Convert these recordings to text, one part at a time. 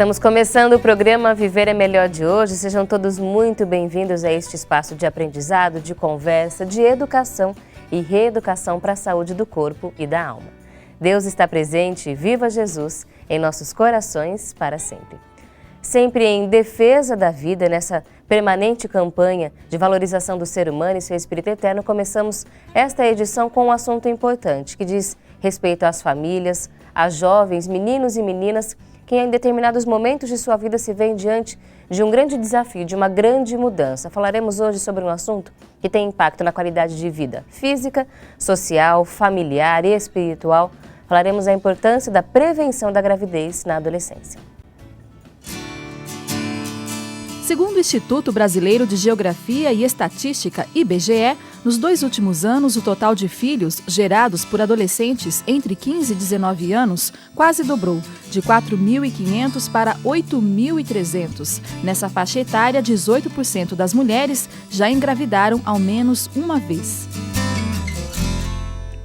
Estamos começando o programa Viver é Melhor de hoje. Sejam todos muito bem-vindos a este espaço de aprendizado, de conversa, de educação e reeducação para a saúde do corpo e da alma. Deus está presente, viva Jesus, em nossos corações para sempre. Sempre em defesa da vida, nessa permanente campanha de valorização do ser humano e seu espírito eterno, começamos esta edição com um assunto importante que diz respeito às famílias, a jovens, meninos e meninas que em determinados momentos de sua vida se veem diante de um grande desafio, de uma grande mudança. Falaremos hoje sobre um assunto que tem impacto na qualidade de vida física, social, familiar e espiritual. Falaremos da importância da prevenção da gravidez na adolescência. Segundo o Instituto Brasileiro de Geografia e Estatística, IBGE, nos 2 últimos anos, o total de filhos gerados por adolescentes entre 15 e 19 anos quase dobrou, de 4.500 para 8.300. Nessa faixa etária, 18% das mulheres já engravidaram ao menos uma vez.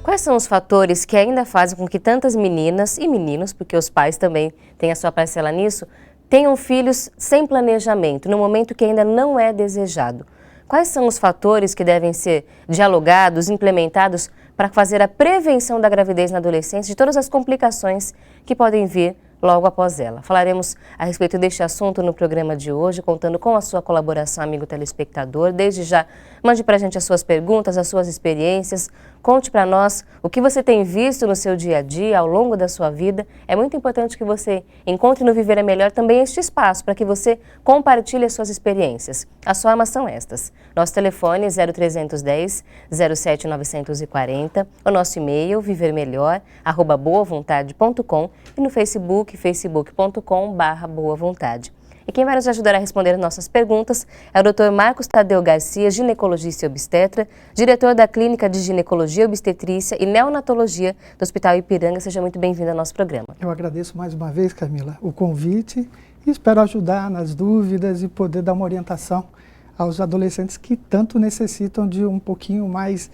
Quais são os fatores que ainda fazem com que tantas meninas e meninos, porque os pais também têm a sua parcela nisso, tenham filhos sem planejamento, no momento que ainda não é desejado? Quais são os fatores que devem ser dialogados, implementados para fazer a prevenção da gravidez na adolescência, de todas as complicações que podem vir logo após ela? Falaremos a respeito deste assunto no programa de hoje, contando com a sua colaboração, amigo telespectador. Desde já, mande para a gente as suas perguntas, as suas experiências. Conte para nós o que você tem visto no seu dia a dia, ao longo da sua vida. É muito importante que você encontre no Viver é Melhor também este espaço para que você compartilhe as suas experiências. As formas são estas. Nosso telefone 0310 07 940, o nosso e-mail vivermelhor@boavontade.com e no Facebook, facebook.com/boavontade. E quem vai nos ajudar a responder as nossas perguntas é o Dr. Marcos Tadeu Garcia, ginecologista e obstetra, diretor da Clínica de Ginecologia, Obstetrícia e Neonatologia do Hospital Ipiranga. Seja muito bem-vindo ao nosso programa. Eu agradeço mais uma vez, Camila, o convite e espero ajudar nas dúvidas e poder dar uma orientação aos adolescentes que tanto necessitam de um pouquinho mais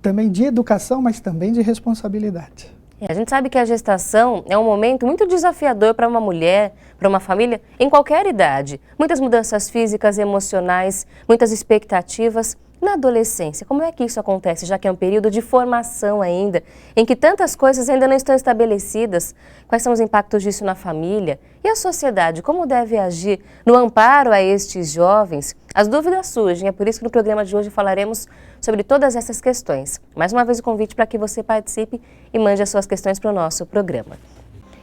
também de educação, mas também de responsabilidade. A gente sabe que a gestação é um momento muito desafiador para uma mulher, para uma família, em qualquer idade. Muitas mudanças físicas, emocionais, muitas expectativas. Na adolescência, como é que isso acontece, já que é um período de formação ainda, em que tantas coisas ainda não estão estabelecidas? Quais são os impactos disso na família? E a sociedade, como deve agir no amparo a estes jovens? As dúvidas surgem, é por isso que no programa de hoje falaremos sobre todas essas questões. Mais uma vez o convite para que você participe e mande as suas questões para o nosso programa.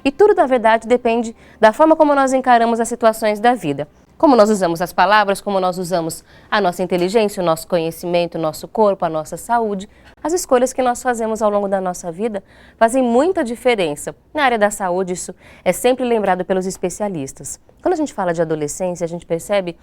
E tudo, na verdade, depende da forma como nós encaramos as situações da vida. Como nós usamos as palavras, como nós usamos a nossa inteligência, o nosso conhecimento, o nosso corpo, a nossa saúde. As escolhas que nós fazemos ao longo da nossa vida fazem muita diferença. Na área da saúde, isso é sempre lembrado pelos especialistas. Quando a gente fala de adolescência, a gente percebe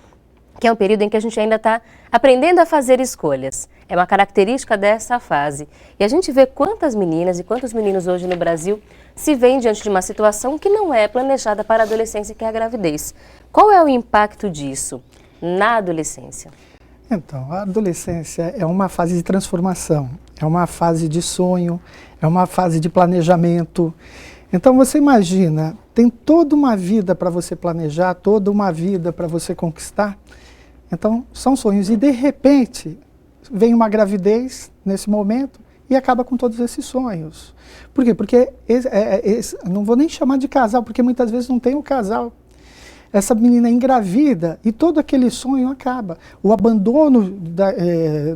que é um período em que a gente ainda está aprendendo a fazer escolhas. É uma característica dessa fase. E a gente vê quantas meninas e quantos meninos hoje no Brasil se veem diante de uma situação que não é planejada para a adolescência, que é a gravidez. Qual é o impacto disso na adolescência? Então, a adolescência é uma fase de transformação, é uma fase de sonho, é uma fase de planejamento. Então, você imagina, tem toda uma vida para você planejar, toda uma vida para você conquistar. Então, são sonhos. E, de repente, vem uma gravidez nesse momento e acaba com todos esses sonhos. Por quê? Porque, não vou nem chamar de casal, porque muitas vezes não tem um casal. Essa menina engravida e todo aquele sonho acaba. O abandono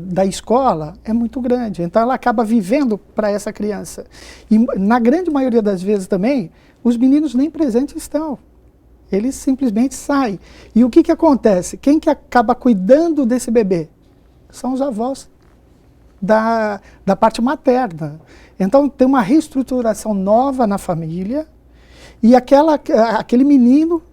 da escola é muito grande, então ela acaba vivendo para essa criança. E na grande maioria das vezes também, os meninos nem presentes estão. Eles simplesmente saem. E o que acontece? Quem que acaba cuidando desse bebê? São os avós da parte materna. Então tem uma reestruturação nova na família e aquele menino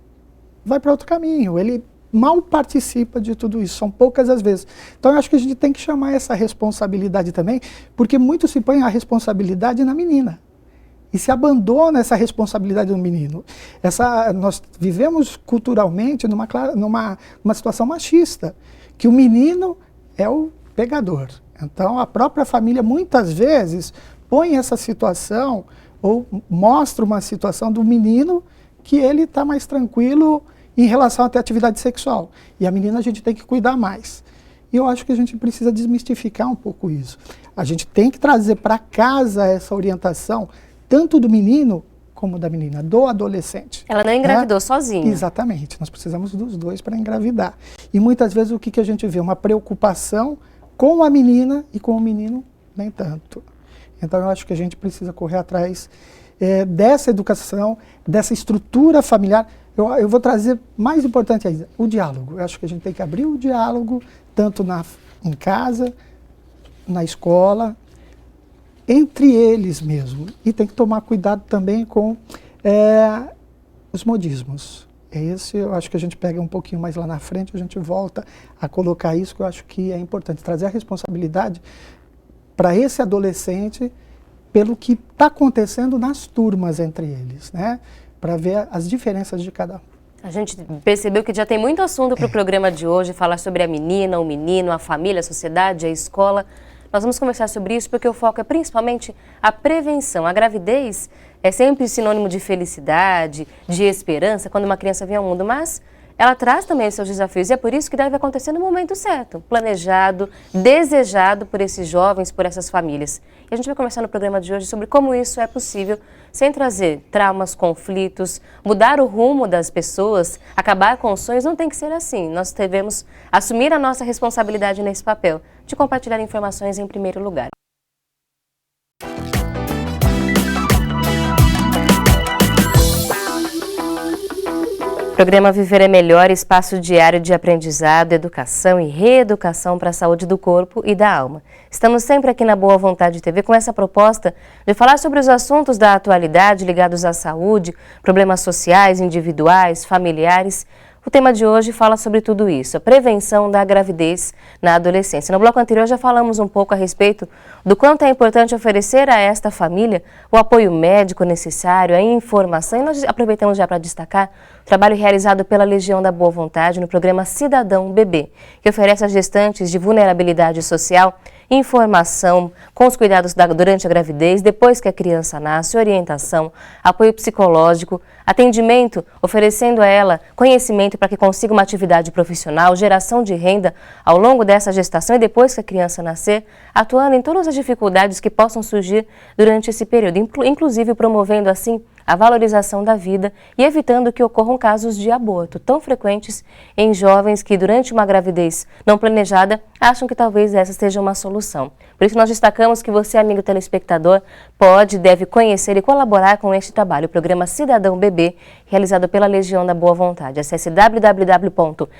vai para outro caminho, ele mal participa de tudo isso, são poucas as vezes. Então eu acho que a gente tem que chamar essa responsabilidade também, porque muito se põe a responsabilidade na menina. E se abandona essa responsabilidade do menino. Nós vivemos culturalmente numa situação machista, que o menino é o pegador. Então a própria família muitas vezes põe essa situação, ou mostra uma situação do menino que ele está mais tranquilo em relação à atividade sexual. E a menina a gente tem que cuidar mais. E eu acho que a gente precisa desmistificar um pouco isso. A gente tem que trazer para casa essa orientação, tanto do menino como da menina, do adolescente. Ela não engravidou sozinha. Exatamente. Nós precisamos dos dois para engravidar. E muitas vezes o que a gente vê? Uma preocupação com a menina e com o menino nem tanto. Então eu acho que a gente precisa correr atrás dessa educação, dessa estrutura familiar. Eu vou trazer, mais importante ainda, o diálogo. Eu acho que a gente tem que abrir o diálogo, tanto em casa, na escola, entre eles mesmo. E tem que tomar cuidado também com os modismos. Esse eu acho que a gente pega um pouquinho mais lá na frente, a gente volta a colocar isso, que eu acho que é importante, trazer a responsabilidade para esse adolescente pelo que está acontecendo nas turmas entre eles, né? Para ver as diferenças de cada um. A gente percebeu que já tem muito assunto para o programa de hoje, falar sobre a menina, o menino, a família, a sociedade, a escola. Nós vamos conversar sobre isso porque o foco é principalmente a prevenção. A gravidez é sempre sinônimo de felicidade, de esperança, quando uma criança vem ao mundo, mas ela traz também os seus desafios e é por isso que deve acontecer no momento certo, planejado, desejado por esses jovens, por essas famílias. E a gente vai conversar no programa de hoje sobre como isso é possível, sem trazer traumas, conflitos, mudar o rumo das pessoas, acabar com os sonhos. Não tem que ser assim. Nós devemos assumir a nossa responsabilidade nesse papel, de compartilhar informações em primeiro lugar. Programa Viver é Melhor, espaço diário de aprendizado, educação e reeducação para a saúde do corpo e da alma. Estamos sempre aqui na Boa Vontade TV com essa proposta de falar sobre os assuntos da atualidade ligados à saúde, problemas sociais, individuais, familiares. O tema de hoje fala sobre tudo isso, a prevenção da gravidez na adolescência. No bloco anterior já falamos um pouco a respeito do quanto é importante oferecer a esta família o apoio médico necessário, a informação. E nós aproveitamos já para destacar o trabalho realizado pela Legião da Boa Vontade no programa Cidadão Bebê, que oferece às gestantes de vulnerabilidade social informação com os cuidados durante a gravidez, depois que a criança nasce, orientação, apoio psicológico, atendimento, oferecendo a ela conhecimento para que consiga uma atividade profissional, geração de renda ao longo dessa gestação e depois que a criança nascer, atuando em todas as dificuldades que possam surgir durante esse período, inclusive promovendo assim a valorização da vida e evitando que ocorram casos de aborto tão frequentes em jovens que durante uma gravidez não planejada acham que talvez essa seja uma solução. Por isso nós destacamos que você, amigo telespectador, pode e deve conhecer e colaborar com este trabalho, o programa Cidadão Bebê, realizado pela Legião da Boa Vontade. Acesse www.lbv.rg,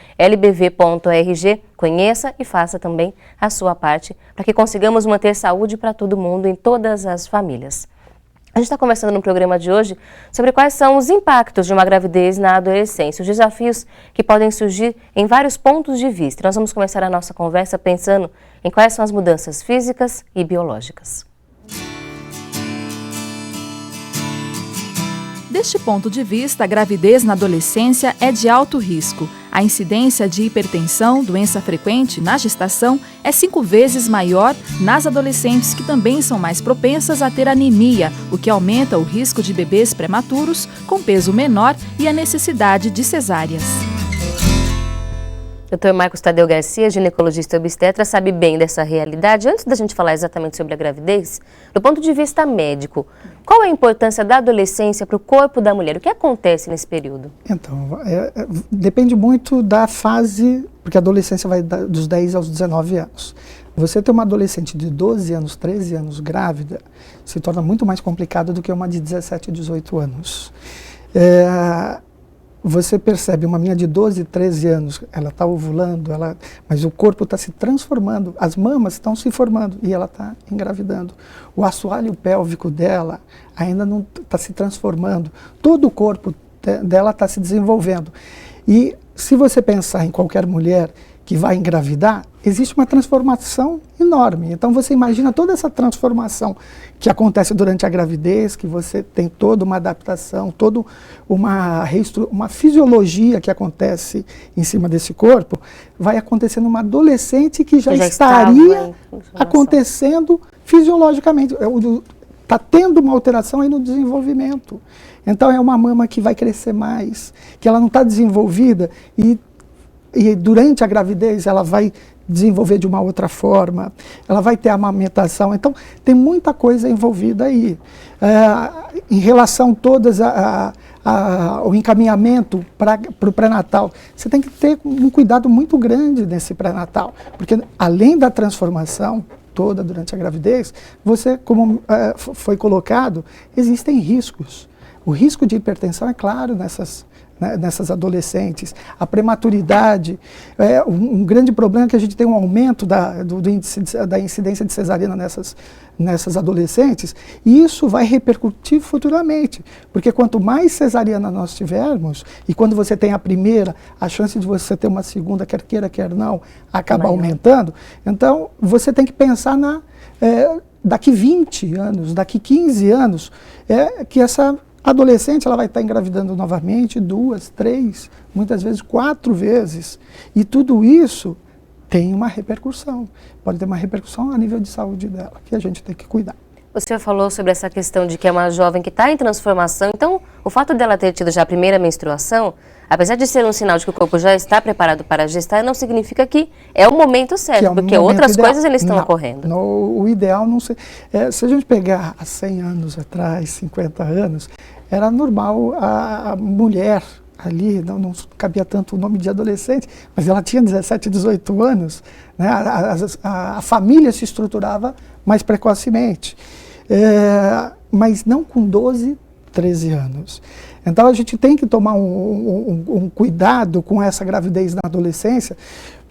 conheça e faça também a sua parte para que consigamos manter saúde para todo mundo em todas as famílias. A gente está conversando no programa de hoje sobre quais são os impactos de uma gravidez na adolescência, os desafios que podem surgir em vários pontos de vista. Nós vamos começar a nossa conversa pensando em quais são as mudanças físicas e biológicas. Deste ponto de vista, a gravidez na adolescência é de alto risco. A incidência de hipertensão, doença frequente na gestação, é 5 vezes maior nas adolescentes, que também são mais propensas a ter anemia, o que aumenta o risco de bebês prematuros com peso menor e a necessidade de cesáreas. Dr. Marcos Tadeu Garcia, ginecologista e obstetra, sabe bem dessa realidade. Antes da gente falar exatamente sobre a gravidez, do ponto de vista médico, qual é a importância da adolescência para o corpo da mulher? O que acontece nesse período? Então, depende muito da fase, porque a adolescência vai dos 10 aos 19 anos. Você ter uma adolescente de 12 anos, 13 anos grávida, se torna muito mais complicado do que uma de 17, 18 anos. Você percebe uma menina de 12, 13 anos, ela está ovulando, mas o corpo está se transformando, as mamas estão se formando e ela está engravidando. O assoalho pélvico dela ainda não está se transformando, todo o corpo dela está se desenvolvendo. E se você pensar em qualquer mulher que vai engravidar, existe uma transformação enorme. Então você imagina toda essa transformação que acontece durante a gravidez, que você tem toda uma adaptação, toda uma fisiologia que acontece em cima desse corpo, vai acontecer numa adolescente que já estaria acontecendo fisiologicamente. está tendo uma alteração aí no desenvolvimento. Então é uma mama que vai crescer mais, que ela não está desenvolvida e durante a gravidez ela vai desenvolver de uma outra forma, ela vai ter amamentação. Então tem muita coisa envolvida aí. Em relação todas ao encaminhamento para o pré-natal, você tem que ter um cuidado muito grande nesse pré-natal, porque além da transformação toda durante a gravidez, você, como foi colocado, existem riscos. O risco de hipertensão é claro nessas adolescentes. A prematuridade, um grande problema é que a gente tem um aumento do índice da incidência de cesariana nessas adolescentes, e isso vai repercutir futuramente, porque quanto mais cesariana nós tivermos, e quando você tem a primeira, a chance de você ter uma segunda, quer queira, quer não, acaba aumentando. Então, você tem que pensar daqui 20 anos, daqui 15 anos, que essa adolescente ela vai estar engravidando novamente 2, 3, muitas vezes 4 vezes. E tudo isso tem uma repercussão. Pode ter uma repercussão a nível de saúde dela, que a gente tem que cuidar. O senhor falou sobre essa questão de que é uma jovem que está em transformação. Então, o fato dela ter tido já a primeira menstruação, apesar de ser um sinal de que o corpo já está preparado para gestar, não significa que é o momento certo, porque outras coisas eles estão ocorrendo. O ideal não sei. Se a gente pegar há 100 anos atrás, 50 anos, era normal a mulher ali, não cabia tanto o nome de adolescente, mas ela tinha 17, 18 anos, né? A família se estruturava mais precocemente, mas não com 12, 13 anos. Então a gente tem que tomar um cuidado com essa gravidez na adolescência,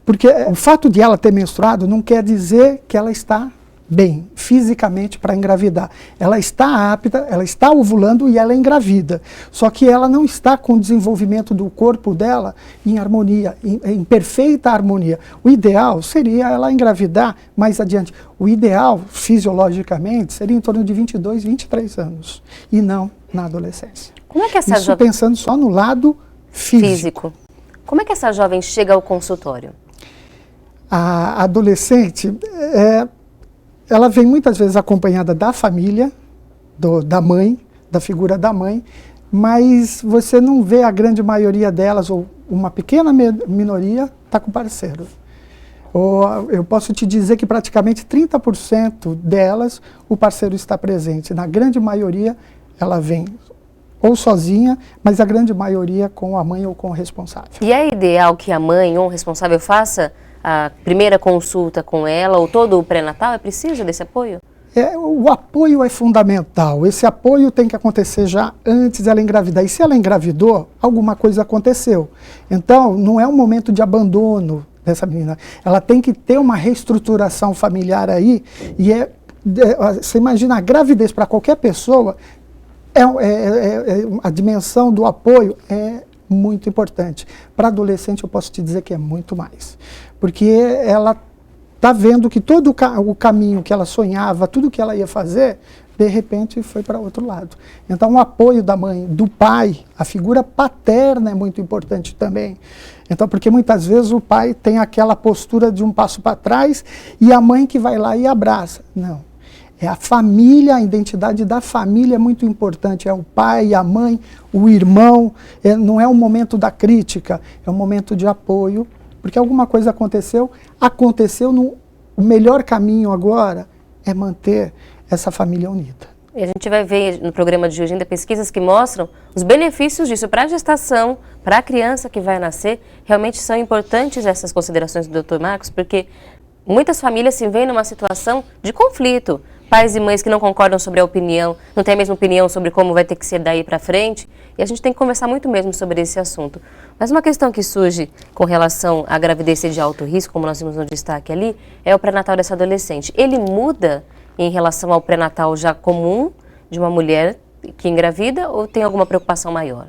porque o fato de ela ter menstruado não quer dizer que ela está bem fisicamente para engravidar. Ela está apta, ela está ovulando e ela é engravida. Só que ela não está com o desenvolvimento do corpo dela em harmonia, em perfeita harmonia. O ideal seria ela engravidar mais adiante. O ideal, fisiologicamente, seria em torno de 22, 23 anos. E não na adolescência. Como é que essa Isso pensando só no lado físico. Como é que essa jovem chega ao consultório? A adolescente ela vem muitas vezes acompanhada da família, da mãe, da figura da mãe, mas você não vê a grande maioria delas, ou uma pequena minoria, está com parceiro. Ou eu posso te dizer que praticamente 30% delas o parceiro está presente. Na grande maioria ela vem ou sozinha, mas a grande maioria com a mãe ou com o responsável. E é ideal que a mãe ou o responsável faça a primeira consulta com ela ou todo o pré-natal? É preciso desse apoio? O apoio é fundamental. Esse apoio tem que acontecer já antes dela engravidar. E se ela engravidou, alguma coisa aconteceu. Então, não é um momento de abandono dessa menina. Ela tem que ter uma reestruturação familiar aí. E você imagina, a gravidez para qualquer pessoa, a dimensão do apoio é muito importante. Para adolescente, eu posso te dizer que é muito mais. Porque ela está vendo que todo o caminho que ela sonhava, tudo que ela ia fazer, de repente foi para outro lado. Então o apoio da mãe, do pai, a figura paterna é muito importante também. Então, porque muitas vezes o pai tem aquela postura de um passo para trás e a mãe que vai lá e abraça. Não. É a família, a identidade da família é muito importante. É o pai, a mãe, o irmão. Não é um momento da crítica, é um momento de apoio. Porque alguma coisa aconteceu, o melhor caminho agora é manter essa família unida. E a gente vai ver no programa de hoje ainda pesquisas que mostram os benefícios disso para a gestação, para a criança que vai nascer. Realmente são importantes essas considerações do Dr. Marcos, porque muitas famílias se veem numa situação de conflito. Pais e mães que não concordam sobre a opinião, não têm a mesma opinião sobre como vai ter que ser daí para frente. E a gente tem que conversar muito mesmo sobre esse assunto. Mas uma questão que surge com relação à gravidez de alto risco, como nós vimos no destaque ali, é o pré-natal dessa adolescente. Ele muda em relação ao pré-natal já comum de uma mulher que engravida ou tem alguma preocupação maior?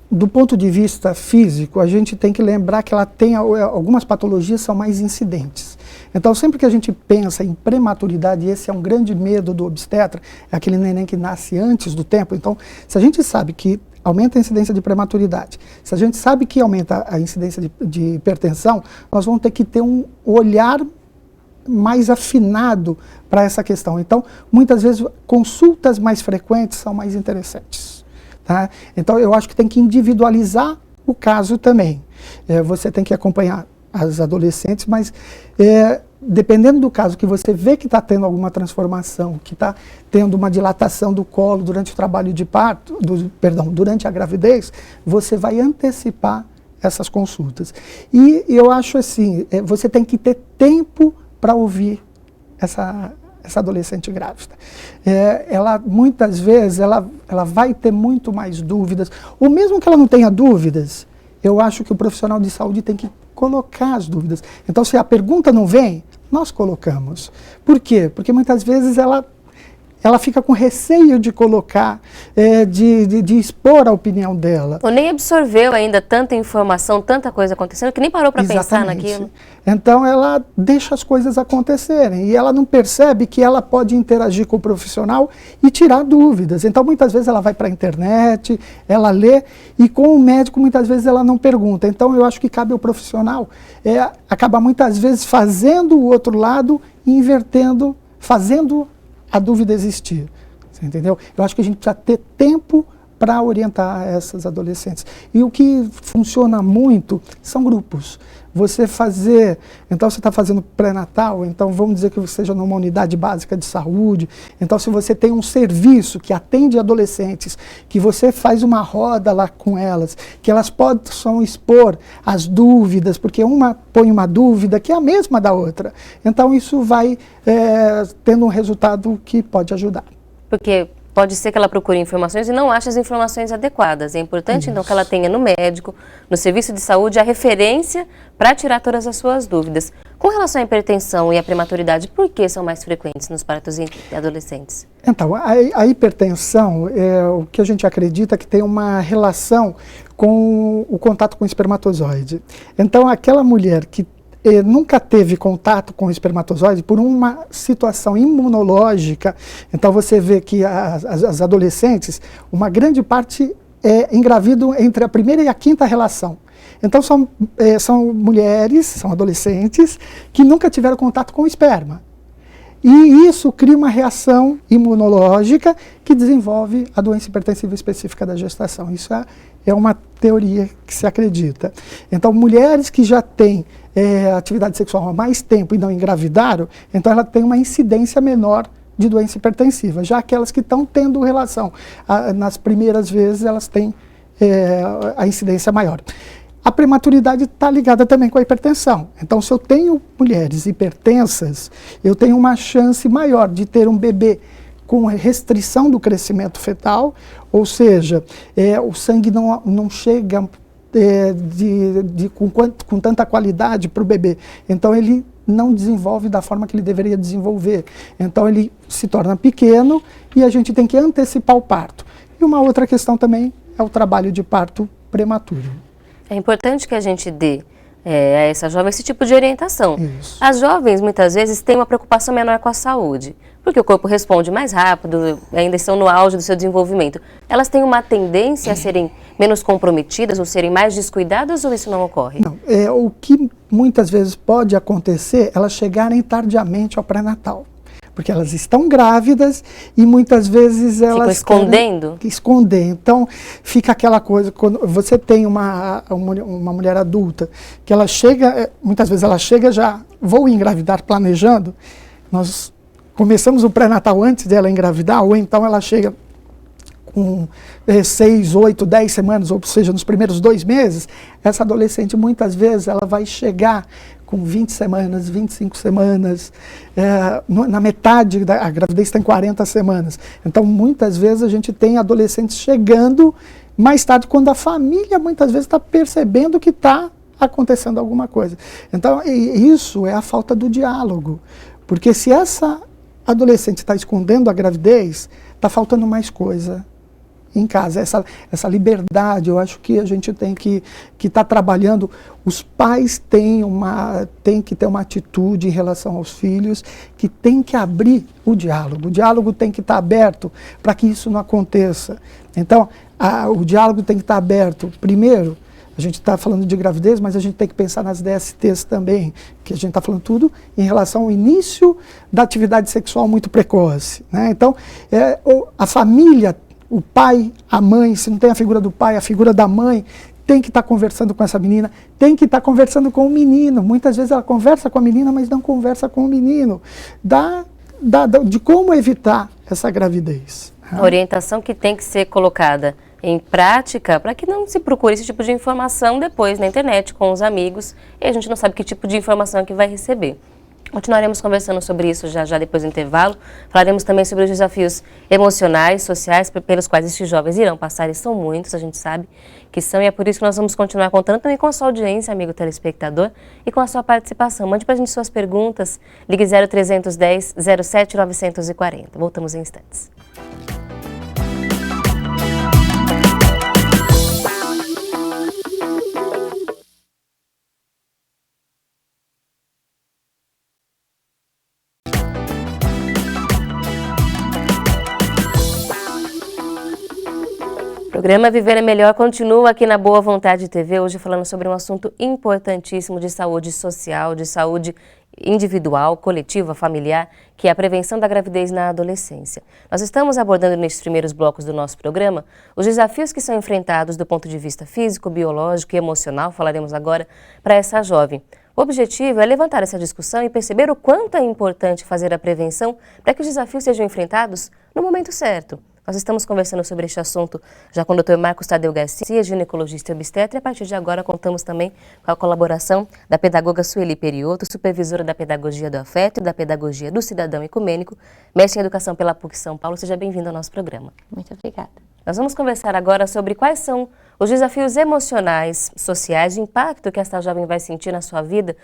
Do ponto de vista físico, a gente tem que lembrar que ela tem algumas patologias são mais incidentes. Então, sempre que a gente pensa em prematuridade, e esse é um grande medo do obstetra, é aquele neném que nasce antes do tempo. Então, se a gente sabe que aumenta a incidência de prematuridade, se a gente sabe que aumenta a incidência de hipertensão, nós vamos ter que ter um olhar mais afinado para essa questão. Então, muitas vezes, consultas mais frequentes são mais interessantes. Tá? Então, eu acho que tem que individualizar o caso também. Você tem que acompanhar as adolescentes, mas dependendo do caso que você vê que está tendo alguma transformação, que está tendo uma dilatação do colo durante o trabalho de parto, durante a gravidez, você vai antecipar essas consultas. E eu acho assim, você tem que ter tempo para ouvir essa adolescente grávida. Ela, muitas vezes, ela vai ter muito mais dúvidas, ou mesmo que ela não tenha dúvidas, eu acho que o profissional de saúde tem que colocar as dúvidas. Então, se a pergunta não vem, nós colocamos. Por quê? Porque muitas vezes ela fica com receio de colocar, de expor a opinião dela. Ou nem absorveu ainda tanta informação, tanta coisa acontecendo, que nem parou para pensar naquilo. Então ela deixa as coisas acontecerem e ela não percebe que ela pode interagir com o profissional e tirar dúvidas. Então muitas vezes ela vai para a internet, ela lê e com o médico muitas vezes ela não pergunta. Então eu acho que cabe ao profissional acabar muitas vezes fazendo o outro lado e invertendo, fazendo a dúvida existir, você entendeu? Eu acho que a gente precisa ter tempo para orientar essas adolescentes. E o que funciona muito são grupos. Você fazer, então você está fazendo pré-natal, então vamos dizer que você seja numa unidade básica de saúde, então se você tem um serviço que atende adolescentes, que você faz uma roda lá com elas, que elas possam expor as dúvidas, porque uma põe uma dúvida que é a mesma da outra. Então isso vai tendo um resultado que pode ajudar. Porque pode ser que ela procure informações e não ache as informações adequadas. É importante, então, que ela tenha no médico, no serviço de saúde, a referência para tirar todas as suas dúvidas. Com relação à hipertensão e à prematuridade, por que são mais frequentes nos partos em adolescentes? Então, a hipertensão, o que a gente acredita que tem uma relação com o contato com o espermatozoide. Então, aquela mulher que nunca teve contato com o espermatozoide por uma situação imunológica, então você vê que as adolescentes, uma grande parte engravidam entre a primeira e a quinta relação. Então são mulheres, são adolescentes que nunca tiveram contato com o esperma. E isso cria uma reação imunológica que desenvolve a doença hipertensiva específica da gestação. Isso é uma teoria que se acredita. Então, mulheres que já têm atividade sexual há mais tempo e não engravidaram, então ela tem uma incidência menor de doença hipertensiva. Já aquelas que estão tendo relação nas primeiras vezes, elas têm a incidência maior. A prematuridade está ligada também com a hipertensão. Então, se eu tenho mulheres hipertensas, eu tenho uma chance maior de ter um bebê com restrição do crescimento fetal, ou seja, o sangue não chega com tanta qualidade para o bebê. Então, ele não desenvolve da forma que ele deveria desenvolver. Então, ele se torna pequeno e a gente tem que antecipar o parto. E uma outra questão também é o trabalho de parto prematuro. É importante que a gente dê a essa jovem esse tipo de orientação. Isso. As jovens, muitas vezes, têm uma preocupação menor com a saúde, porque o corpo responde mais rápido, ainda estão no auge do seu desenvolvimento. Elas têm uma tendência a serem menos comprometidas ou serem mais descuidadas, ou isso não ocorre? Não, o que muitas vezes pode acontecer, elas chegarem tardiamente ao pré-natal. Porque elas estão grávidas e muitas vezes elas ficam escondendo? Esconder. Então, fica aquela coisa, quando você tem uma mulher adulta, que ela chega, muitas vezes ela chega já, vou engravidar planejando, nós começamos o pré-natal antes dela engravidar, ou então ela chega com 6, 8, 10 semanas, ou seja, nos primeiros 2 meses, essa adolescente muitas vezes ela vai chegar com 20 semanas, 25 semanas, na metade a gravidez tem 40 semanas. Então, muitas vezes a gente tem adolescentes chegando mais tarde, quando a família muitas vezes está percebendo que está acontecendo alguma coisa. Então, isso é a falta do diálogo. Porque se essa adolescente está escondendo a gravidez, está faltando mais coisa em casa, essa liberdade. Eu acho que a gente tem que estar trabalhando. Os pais têm que ter uma atitude em relação aos filhos, que tem que abrir o diálogo tem que estar aberto para que isso não aconteça. Então, o diálogo tem que estar aberto, primeiro, A gente está falando de gravidez, mas a gente tem que pensar nas DSTs também, que a gente está falando tudo em relação ao início da atividade sexual muito precoce, né? Então, a família, o pai, a mãe, se não tem a figura do pai, a figura da mãe, tem que estar conversando com essa menina, tem que estar conversando com o menino. Muitas vezes ela conversa com a menina, mas não conversa com o menino. De como evitar essa gravidez. A orientação que tem que ser colocada em prática para que não se procure esse tipo de informação depois na internet com os amigos e a gente não sabe que tipo de informação que vai receber. Continuaremos conversando sobre isso já depois do intervalo. Falaremos também sobre os desafios emocionais, sociais pelos quais estes jovens irão passar, e são muitos, a gente sabe que são, e é por isso que nós vamos continuar contando também com a sua audiência, amigo telespectador, e com a sua participação. Mande para a gente suas perguntas, ligue 0310 07 940. Voltamos em instantes. O programa Viver é Melhor continua aqui na Boa Vontade TV, hoje falando sobre um assunto importantíssimo de saúde social, de saúde individual, coletiva, familiar, que é a prevenção da gravidez na adolescência. Nós estamos abordando nesses primeiros blocos do nosso programa os desafios que são enfrentados do ponto de vista físico, biológico e emocional, falaremos agora, para essa jovem. O objetivo é levantar essa discussão e perceber o quanto é importante fazer a prevenção para que os desafios sejam enfrentados no momento certo. Nós estamos conversando sobre este assunto já com o Dr. Marcos Tadeu Garcia, ginecologista e obstetra, e a partir de agora contamos também com a colaboração da pedagoga Sueli Perioto, supervisora da Pedagogia do Afeto e da Pedagogia do Cidadão Ecumênico, mestre em Educação pela PUC São Paulo. Seja bem-vindo ao nosso programa. Muito obrigada. Nós vamos conversar agora sobre quais são os desafios emocionais, sociais, o impacto que esta jovem vai sentir na sua vida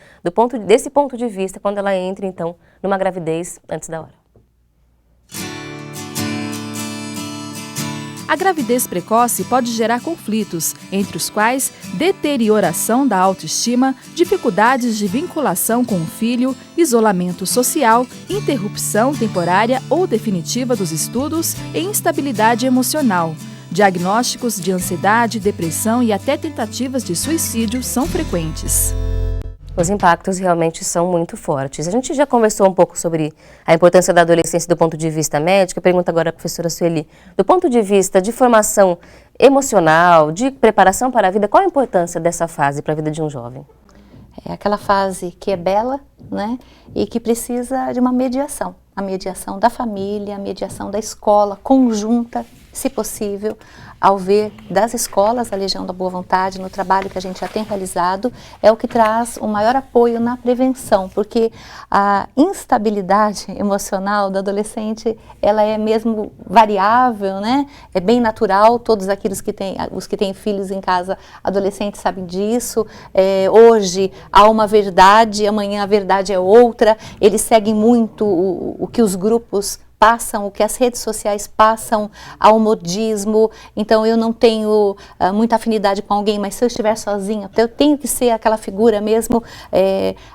desse ponto de vista quando ela entra, então, numa gravidez antes da hora. A gravidez precoce pode gerar conflitos, entre os quais deterioração da autoestima, dificuldades de vinculação com o filho, isolamento social, interrupção temporária ou definitiva dos estudos e instabilidade emocional. Diagnósticos de ansiedade, depressão e até tentativas de suicídio são frequentes. Os impactos realmente são muito fortes. A gente já conversou um pouco sobre a importância da adolescência do ponto de vista médico. Eu pergunto agora à professora Sueli, do ponto de vista de formação emocional, de preparação para a vida, qual a importância dessa fase para a vida de um jovem? É aquela fase que é bela, né, e que precisa de uma mediação. A mediação da família, a mediação da escola, conjunta, se possível, ao ver das escolas, a Legião da Boa Vontade, no trabalho que a gente já tem realizado, é o que traz um maior apoio na prevenção, porque a instabilidade emocional do adolescente, ela é mesmo variável, né? É bem natural, todos aqueles os que têm filhos em casa, adolescentes sabem disso. Hoje há uma verdade, amanhã a verdade é outra, eles seguem muito o que os grupos passam, o que as redes sociais passam, ao modismo. Então eu não tenho muita afinidade com alguém, mas se eu estiver sozinha, eu tenho que ser aquela figura mesmo.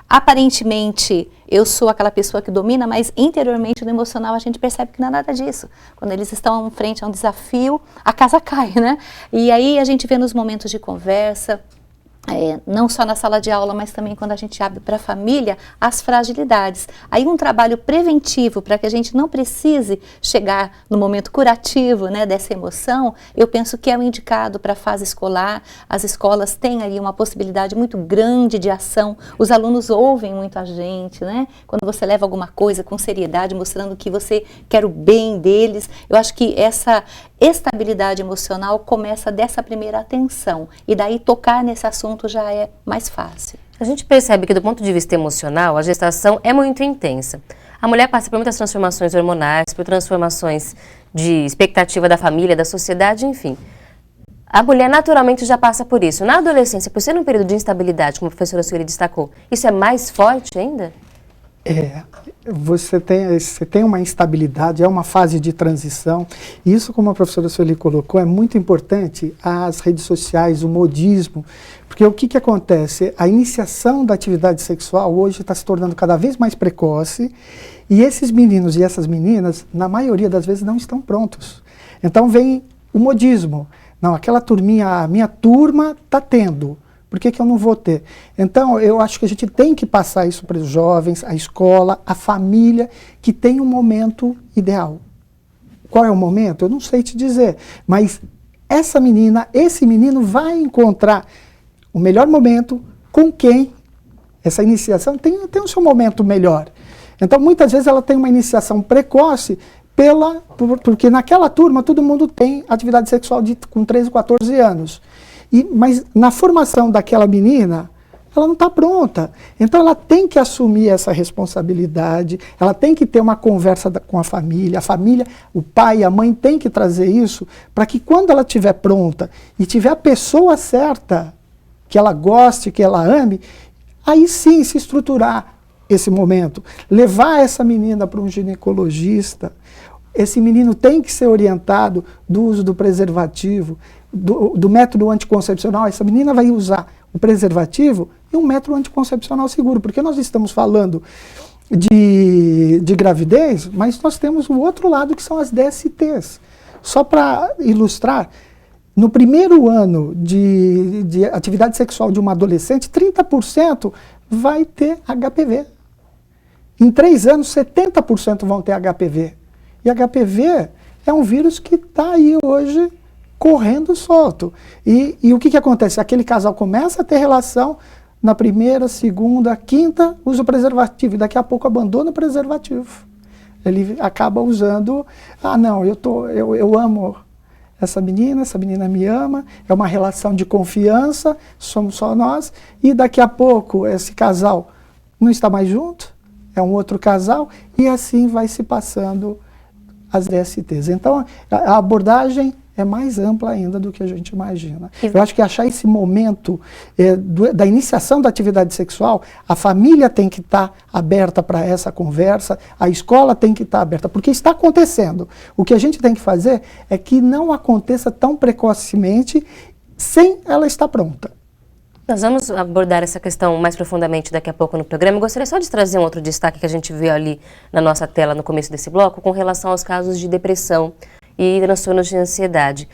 Aparentemente eu sou aquela pessoa que domina, mas interiormente no emocional a gente percebe que não é nada disso. Quando eles estão frente a um desafio, a casa cai, né? E aí a gente vê nos momentos de conversa, não só na sala de aula, mas também quando a gente abre para a família, as fragilidades. Aí um trabalho preventivo para que a gente não precise chegar no momento curativo, né, dessa emoção, eu penso que é o indicado para a fase escolar. As escolas têm ali uma possibilidade muito grande de ação, os alunos ouvem muito a gente, né? Quando você leva alguma coisa com seriedade, mostrando que você quer o bem deles, eu acho que essa estabilidade emocional começa dessa primeira atenção, e daí tocar nesse assunto já é mais fácil. A gente percebe que do ponto de vista emocional, a gestação é muito intensa. A mulher passa por muitas transformações hormonais, por transformações de expectativa da família, da sociedade, enfim. A mulher naturalmente já passa por isso. Na adolescência, por ser um período de instabilidade, como a professora Sueli destacou, isso é mais forte ainda? Você tem uma instabilidade, é uma fase de transição. Isso, como a professora Sueli colocou, é muito importante, as redes sociais, o modismo, porque o que acontece? A iniciação da atividade sexual hoje está se tornando cada vez mais precoce, e esses meninos e essas meninas, na maioria das vezes, não estão prontos. Então vem o modismo, Não, aquela turminha, a minha turma está tendo. Por que eu não vou ter? Então, eu acho que a gente tem que passar isso para os jovens, a escola, a família, que tem um momento ideal. Qual é o momento? Eu não sei te dizer. Mas essa menina, esse menino vai encontrar o melhor momento com quem essa iniciação tem o seu momento melhor. Então, muitas vezes ela tem uma iniciação precoce porque naquela turma todo mundo tem atividade sexual com 13, 14 anos. Mas na formação daquela menina, ela não está pronta. Então ela tem que assumir essa responsabilidade, ela tem que ter uma conversa com a família, o pai e a mãe têm que trazer isso para que quando ela estiver pronta e tiver a pessoa certa, que ela goste, que ela ame, aí sim se estruturar esse momento. Levar essa menina para um ginecologista, esse menino tem que ser orientado do uso do preservativo, do método anticoncepcional. Essa menina vai usar o preservativo e um método anticoncepcional seguro, porque nós estamos falando de gravidez, mas nós temos o outro lado que são as DSTs. Só para ilustrar, no primeiro ano de atividade sexual de uma adolescente, 30% vai ter HPV. Em 3 anos, 70% vão ter HPV. E HPV é um vírus que está aí hoje correndo solto. E o que acontece? Aquele casal começa a ter relação na primeira, segunda, quinta, usa o preservativo. E daqui a pouco abandona o preservativo. Ele acaba usando, não, eu amo essa menina me ama, é uma relação de confiança, somos só nós. E daqui a pouco esse casal não está mais junto, é um outro casal, e assim vai se passando as DSTs. Então, a abordagem é mais ampla ainda do que a gente imagina. Eu acho que achar esse momento da iniciação da atividade sexual, a família tem que estar aberta para essa conversa, a escola tem que estar aberta, porque está acontecendo. O que a gente tem que fazer é que não aconteça tão precocemente sem ela estar pronta. Nós vamos abordar essa questão mais profundamente daqui a pouco no programa. Eu gostaria só de trazer um outro destaque que a gente viu ali na nossa tela no começo desse bloco, com relação aos casos de depressão e transtornos de ansiedade.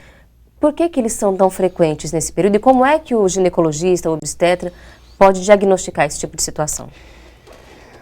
Por que eles são tão frequentes nesse período e como é que o ginecologista, o obstetra, pode diagnosticar esse tipo de situação?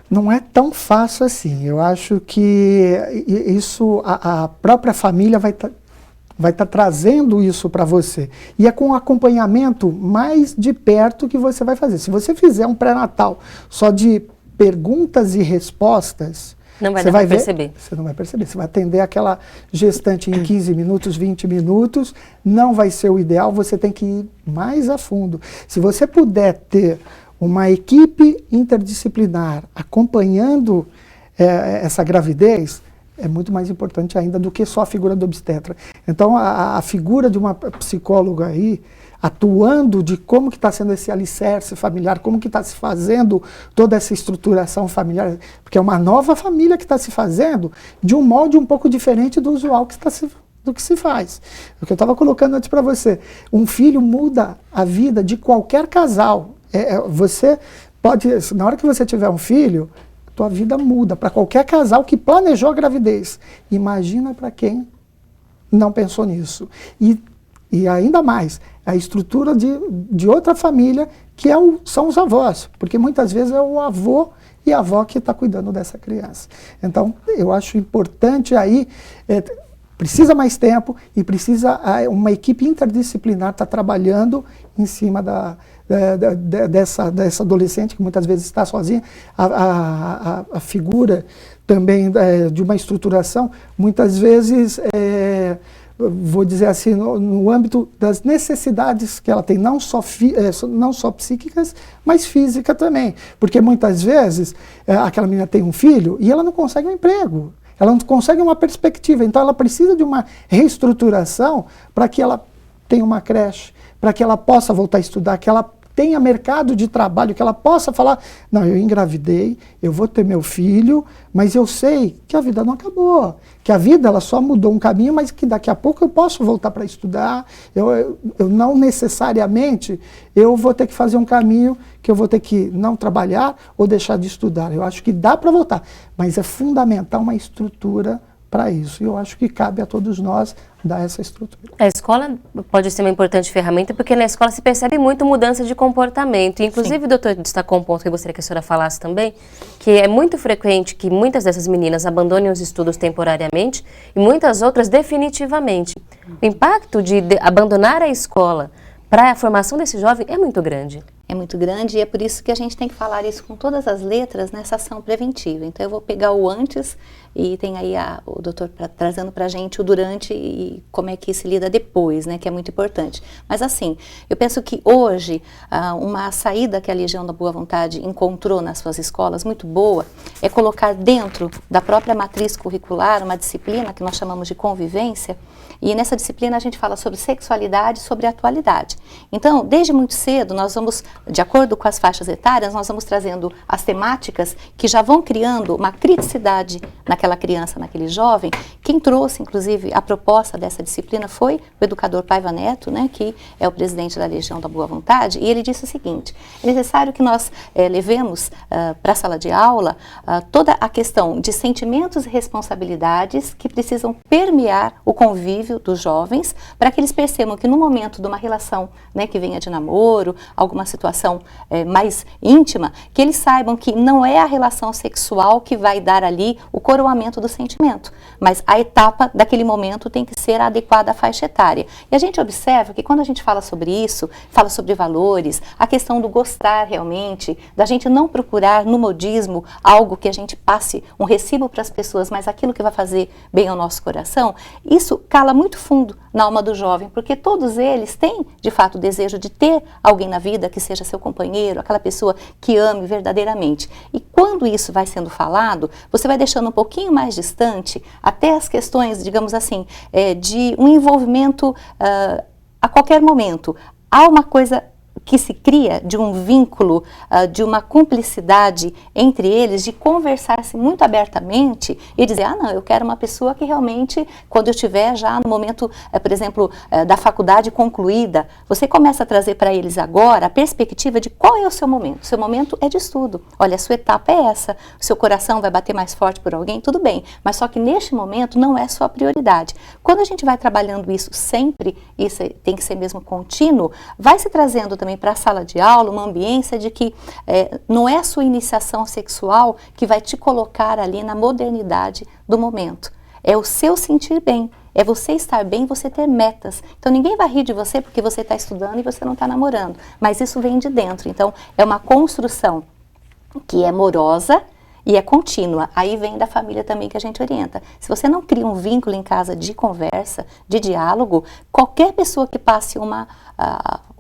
Não é tão fácil assim. Eu acho que isso, a própria família vai estar trazendo isso para você. E é com o acompanhamento mais de perto que você vai fazer. Se você fizer um pré-natal só de perguntas e respostas, não vai dar para perceber. Você não vai perceber. Você vai atender aquela gestante em 15 minutos, 20 minutos, não vai ser o ideal, você tem que ir mais a fundo. Se você puder ter uma equipe interdisciplinar acompanhando essa gravidez, é muito mais importante ainda do que só a figura do obstetra. Então, a figura de uma psicóloga aí, atuando de como que está sendo esse alicerce familiar, como que está se fazendo toda essa estruturação familiar, porque é uma nova família que está se fazendo de um molde um pouco diferente do usual do que se faz. O que eu estava colocando antes para você, um filho muda a vida de qualquer casal. Você pode, na hora que você tiver um filho, tua vida muda para qualquer casal que planejou a gravidez. Imagina para quem não pensou nisso. E ainda mais, a estrutura de outra família, que são os avós, porque muitas vezes é o avô e a avó que está cuidando dessa criança. Então, eu acho importante aí, precisa mais tempo e precisa uma equipe interdisciplinar estar trabalhando em cima dessa adolescente que muitas vezes está sozinha. A figura também de uma estruturação, muitas vezes, vou dizer assim, no âmbito das necessidades que ela tem, não só psíquicas, mas física também. Porque muitas vezes aquela menina tem um filho e ela não consegue um emprego, ela não consegue uma perspectiva, então ela precisa de uma reestruturação para que ela tenha uma creche, para que ela possa voltar a estudar, que ela tenha mercado de trabalho, que ela possa falar, não, eu engravidei, eu vou ter meu filho, mas eu sei que a vida não acabou, que a vida ela só mudou um caminho, mas que daqui a pouco eu posso voltar para estudar, eu não necessariamente eu vou ter que fazer um caminho que eu vou ter que não trabalhar ou deixar de estudar. Eu acho que dá para voltar, mas é fundamental uma estrutura para isso. E eu acho que cabe a todos nós dar essa estrutura. A escola pode ser uma importante ferramenta, porque na escola se percebe muito mudança de comportamento. Inclusive, sim, o doutor destacou um ponto que eu gostaria que a senhora falasse também, que é muito frequente que muitas dessas meninas abandonem os estudos temporariamente e muitas outras definitivamente. O impacto de abandonar a escola para a formação desse jovem é muito grande. É muito grande e é por isso que a gente tem que falar isso com todas as letras nessa ação preventiva. Então eu vou pegar o antes e tem aí o doutor trazendo para a gente o durante e como é que se lida depois, né, que é muito importante. Mas assim, eu penso que hoje uma saída que a Legião da Boa Vontade encontrou nas suas escolas muito boa é colocar dentro da própria matriz curricular uma disciplina que nós chamamos de convivência. E nessa disciplina a gente fala sobre sexualidade e sobre atualidade. Então, desde muito cedo, nós vamos, de acordo com as faixas etárias, nós vamos trazendo as temáticas que já vão criando uma criticidade naquela criança, naquele jovem. Quem trouxe, inclusive, a proposta dessa disciplina foi o educador Paiva Neto, né, que é o presidente da Legião da Boa Vontade, e ele disse o seguinte: é necessário que nós levemos para a sala de aula toda a questão de sentimentos e responsabilidades que precisam permear o convívio dos jovens, para que eles percebam que no momento de uma relação, né, que venha de namoro, alguma situação mais íntima, que eles saibam que não é a relação sexual que vai dar ali o coroamento do sentimento, mas a etapa daquele momento tem que ser adequada à faixa etária. E a gente observa que quando a gente fala sobre isso, fala sobre valores, a questão do gostar realmente, da gente não procurar no modismo algo que a gente passe um recibo para as pessoas, mas aquilo que vai fazer bem ao nosso coração, isso cala muito fundo na alma do jovem, porque todos eles têm, de fato, o desejo de ter alguém na vida que seja seu companheiro, aquela pessoa que ame verdadeiramente. E quando isso vai sendo falado, você vai deixando um pouquinho mais distante até as questões, digamos assim, de um envolvimento a qualquer momento. Há uma coisa que se cria de um vínculo, de uma cumplicidade entre eles, de conversar-se muito abertamente e dizer, não, eu quero uma pessoa que realmente, quando eu estiver já no momento, por exemplo, da faculdade concluída, você começa a trazer para eles agora a perspectiva de qual é o seu momento. O seu momento é de estudo. Olha, a sua etapa é essa. O seu coração vai bater mais forte por alguém, tudo bem. Mas só que neste momento não é sua prioridade. Quando a gente vai trabalhando isso sempre, isso tem que ser mesmo contínuo, vai se trazendo também para a sala de aula uma ambiência de que não é a sua iniciação sexual que vai te colocar ali na modernidade do momento. É o seu sentir bem, é você estar bem, você ter metas. Então ninguém vai rir de você porque você está estudando e você não está namorando, mas isso vem de dentro. Então é uma construção que é amorosa e é contínua. Aí vem da família também que a gente orienta. Se você não cria um vínculo em casa de conversa, de diálogo, qualquer pessoa que passe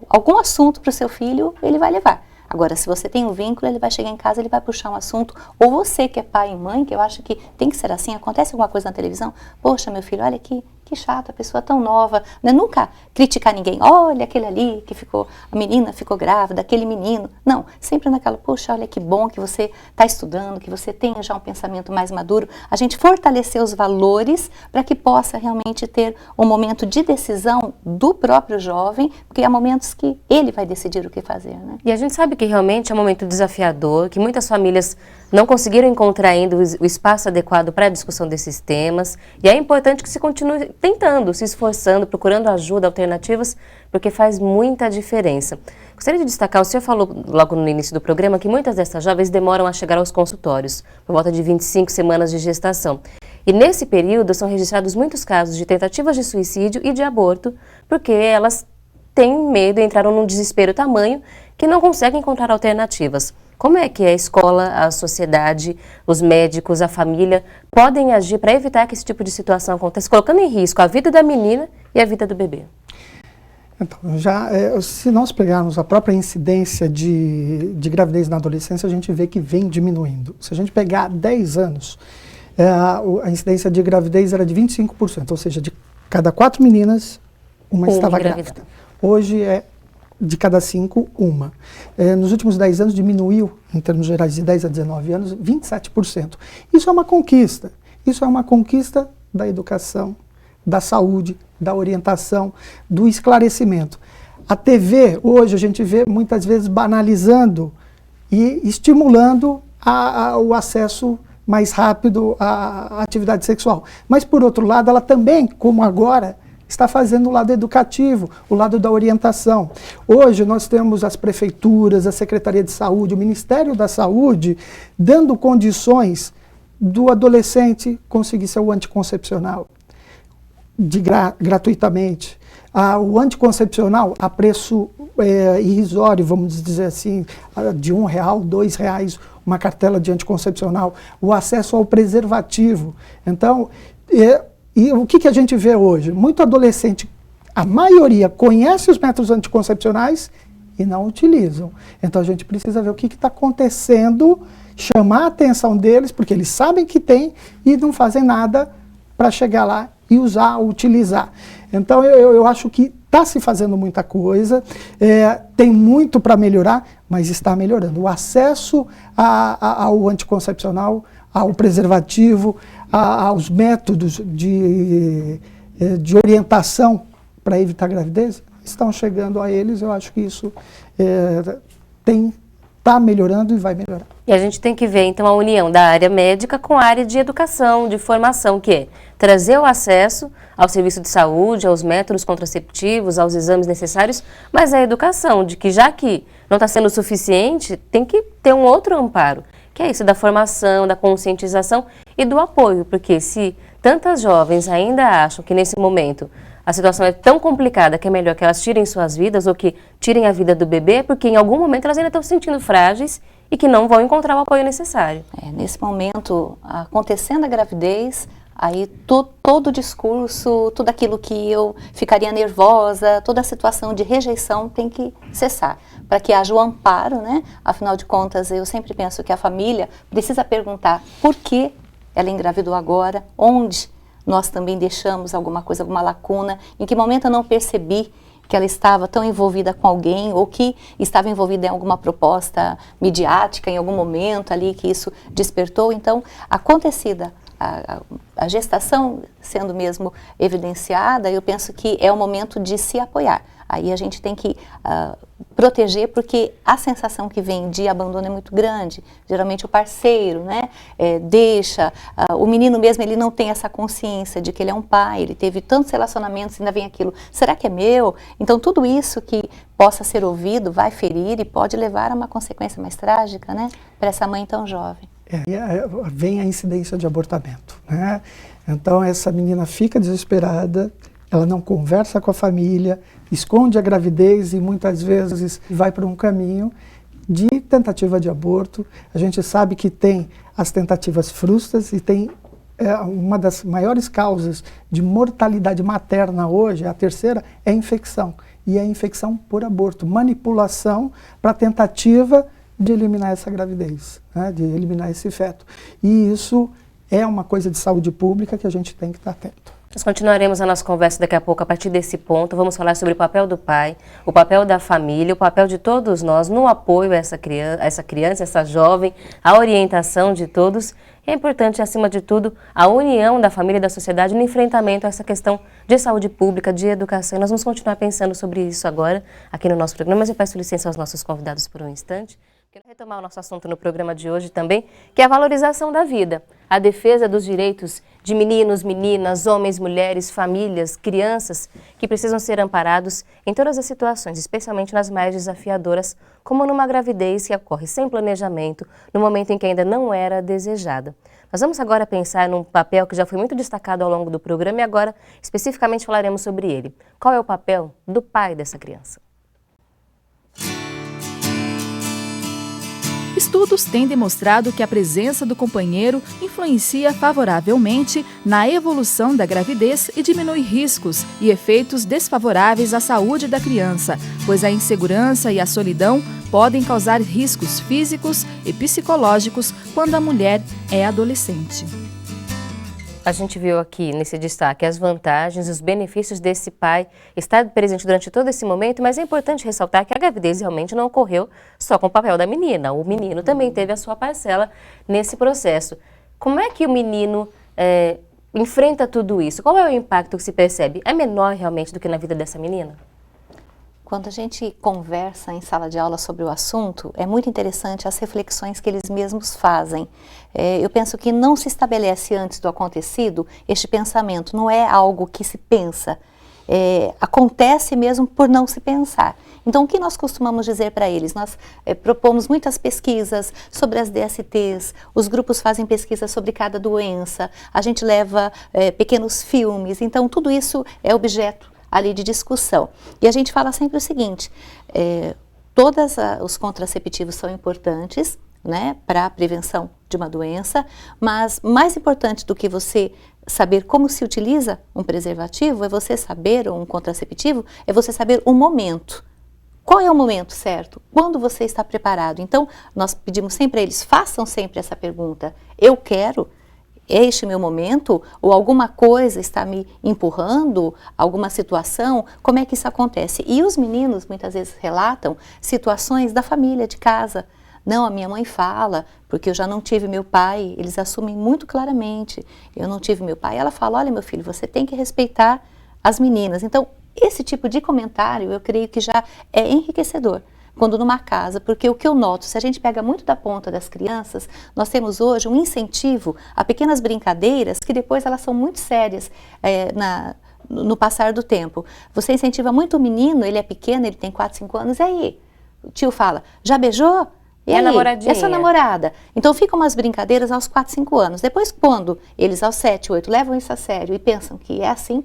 algum assunto para o seu filho, ele vai levar. Agora, se você tem um vínculo, ele vai chegar em casa, ele vai puxar um assunto, ou você que é pai e mãe, que eu acho que tem que ser assim, acontece alguma coisa na televisão, poxa, meu filho, olha que chato, a pessoa tão nova, né? Nunca criticar ninguém, olha aquele ali que ficou, a menina ficou grávida, aquele menino, não, sempre naquela, poxa, olha que bom que você está estudando, que você tem já um pensamento mais maduro, a gente fortalecer os valores para que possa realmente ter um momento de decisão do próprio jovem, porque há momentos que ele vai decidir o que fazer, né? E a gente sabe que realmente é um momento desafiador, que muitas famílias não conseguiram encontrar ainda o espaço adequado para a discussão desses temas, e é importante que se continue tentando, se esforçando, procurando ajuda, alternativas, porque faz muita diferença. Gostaria de destacar, o senhor falou logo no início do programa que muitas dessas jovens demoram a chegar aos consultórios, por volta de 25 semanas de gestação. E nesse período são registrados muitos casos de tentativas de suicídio e de aborto, porque elas têm medo e entraram num desespero tamanho que não conseguem encontrar alternativas. Como é que a escola, a sociedade, os médicos, a família podem agir para evitar que esse tipo de situação aconteça, colocando em risco a vida da menina e a vida do bebê? Então, se nós pegarmos a própria incidência de gravidez na adolescência, a gente vê que vem diminuindo. Se a gente pegar 10 anos, a incidência de gravidez era de 25%, ou seja, de cada 4 meninas, uma estava grávida. Hoje é de cada 5, uma. Nos últimos 10 anos diminuiu, em termos gerais, de 10 a 19 anos, 27%. Isso é uma conquista. Isso é uma conquista da educação, da saúde, da orientação, do esclarecimento. A TV, hoje, a gente vê muitas vezes banalizando e estimulando o acesso mais rápido a atividade sexual. Mas, por outro lado, ela também, como agora, está fazendo o lado educativo, o lado da orientação. Hoje nós temos as prefeituras, a Secretaria de Saúde, o Ministério da Saúde, dando condições do adolescente conseguir seu anticoncepcional gratuitamente. O anticoncepcional a preço irrisório, vamos dizer assim, de R$1, R$2, uma cartela de anticoncepcional, o acesso ao preservativo. Então, e o que a gente vê hoje? Muito adolescente, a maioria conhece os métodos anticoncepcionais e não utilizam. Então a gente precisa ver o que está acontecendo, chamar a atenção deles, porque eles sabem que tem e não fazem nada para chegar lá e usar, utilizar. Então eu acho que está se fazendo muita coisa, tem muito para melhorar, mas está melhorando. O acesso ao anticoncepcional, ao preservativo, aos métodos de orientação para evitar gravidez, estão chegando a eles. Eu acho que isso está melhorando e vai melhorar. E a gente tem que ver, então, a união da área médica com a área de educação, de formação, que é trazer o acesso ao serviço de saúde, aos métodos contraceptivos, aos exames necessários, mas a educação, de que já que não está sendo suficiente, tem que ter um outro amparo, que é isso da formação, da conscientização e do apoio, porque se tantas jovens ainda acham que nesse momento a situação é tão complicada que é melhor que elas tirem suas vidas ou que tirem a vida do bebê, porque em algum momento elas ainda estão se sentindo frágeis e que não vão encontrar o apoio necessário. Nesse momento, acontecendo a gravidez, aí todo o discurso, tudo aquilo que eu ficaria nervosa, toda a situação de rejeição tem que cessar, para que haja o amparo, né? Afinal de contas, eu sempre penso que a família precisa perguntar por que ela engravidou agora, onde nós também deixamos alguma coisa, alguma lacuna, em que momento eu não percebi que ela estava tão envolvida com alguém ou que estava envolvida em alguma proposta midiática em algum momento ali que isso despertou. Então, acontecida a gestação sendo mesmo evidenciada, eu penso que é o momento de se apoiar. Aí a gente tem que proteger, porque a sensação que vem de abandono é muito grande. Geralmente o parceiro, né, deixa, o menino mesmo, ele não tem essa consciência de que ele é um pai, ele teve tantos relacionamentos, ainda vem aquilo, será que é meu? Então tudo isso que possa ser ouvido vai ferir e pode levar a uma consequência mais trágica, né, para essa mãe tão jovem. Vem a incidência de abortamento, né? Então essa menina fica desesperada, ela não conversa com a família, esconde a gravidez e muitas vezes vai para um caminho de tentativa de aborto. A gente sabe que tem as tentativas frustras e tem uma das maiores causas de mortalidade materna hoje, a terceira, é a infecção. E é a infecção por aborto, manipulação para tentativa de eliminar essa gravidez, né, de eliminar esse feto. E isso é uma coisa de saúde pública que a gente tem que estar atento. Nós continuaremos a nossa conversa daqui a pouco a partir desse ponto. Vamos falar sobre o papel do pai, o papel da família, o papel de todos nós no apoio a essa criança, essa jovem, a orientação de todos. E é importante, acima de tudo, a união da família e da sociedade no enfrentamento a essa questão de saúde pública, de educação. E nós vamos continuar pensando sobre isso agora, aqui no nosso programa. Mas eu peço licença aos nossos convidados por um instante. Quero retomar o nosso assunto no programa de hoje também, que é a valorização da vida, a defesa dos direitos de meninos, meninas, homens, mulheres, famílias, crianças que precisam ser amparados em todas as situações, especialmente nas mais desafiadoras, como numa gravidez que ocorre sem planejamento, no momento em que ainda não era desejada. Nós vamos agora pensar num papel que já foi muito destacado ao longo do programa e agora especificamente falaremos sobre ele. Qual é o papel do pai dessa criança? Estudos têm demonstrado que a presença do companheiro influencia favoravelmente na evolução da gravidez e diminui riscos e efeitos desfavoráveis à saúde da criança, pois a insegurança e a solidão podem causar riscos físicos e psicológicos quando a mulher é adolescente. A gente viu aqui nesse destaque as vantagens, os benefícios desse pai estar presente durante todo esse momento, mas é importante ressaltar que a gravidez realmente não ocorreu só com o papel da menina. O menino também teve a sua parcela nesse processo. Como é que o menino enfrenta tudo isso? Qual é o impacto que se percebe? É menor realmente do que na vida dessa menina? quando a gente conversa em sala de aula sobre o assunto, é muito interessante as reflexões que eles mesmos fazem. Eu penso que não se estabelece antes do acontecido este pensamento, não é algo que se pensa, acontece mesmo por não se pensar. Então, o que nós costumamos dizer para eles? Nós propomos muitas pesquisas sobre as DSTs, os grupos fazem pesquisas sobre cada doença, a gente leva pequenos filmes, então tudo isso é objeto ali de discussão. E a gente fala sempre o seguinte, todos os contraceptivos são importantes, né, para a prevenção de uma doença, mas mais importante do que você saber como se utiliza um preservativo, é você saber, ou um contraceptivo, é você saber o momento. Qual é o momento certo? Quando você está preparado? Então, nós pedimos sempre a eles, façam sempre essa pergunta. Eu quero? É este meu momento? Ou alguma coisa está me empurrando? Alguma situação? Como é que isso acontece? E os meninos muitas vezes relatam situações da família, de casa. Não, a minha mãe fala, porque eu já não tive meu pai, eles assumem muito claramente, eu não tive meu pai. Ela fala, olha meu filho, você tem que respeitar as meninas. Então, esse tipo de comentário eu creio que já é enriquecedor quando numa casa, porque o que eu noto, se a gente pega muito da ponta das crianças, nós temos hoje um incentivo a pequenas brincadeiras que depois elas são muito sérias no passar do tempo. Você incentiva muito o menino, ele é pequeno, ele tem 4, 5 anos, e aí? O tio fala, já beijou? E a namoradinha? É sua namorada. Então ficam umas brincadeiras aos 4, 5 anos. Depois, quando eles aos 7, 8 levam isso a sério e pensam que é assim,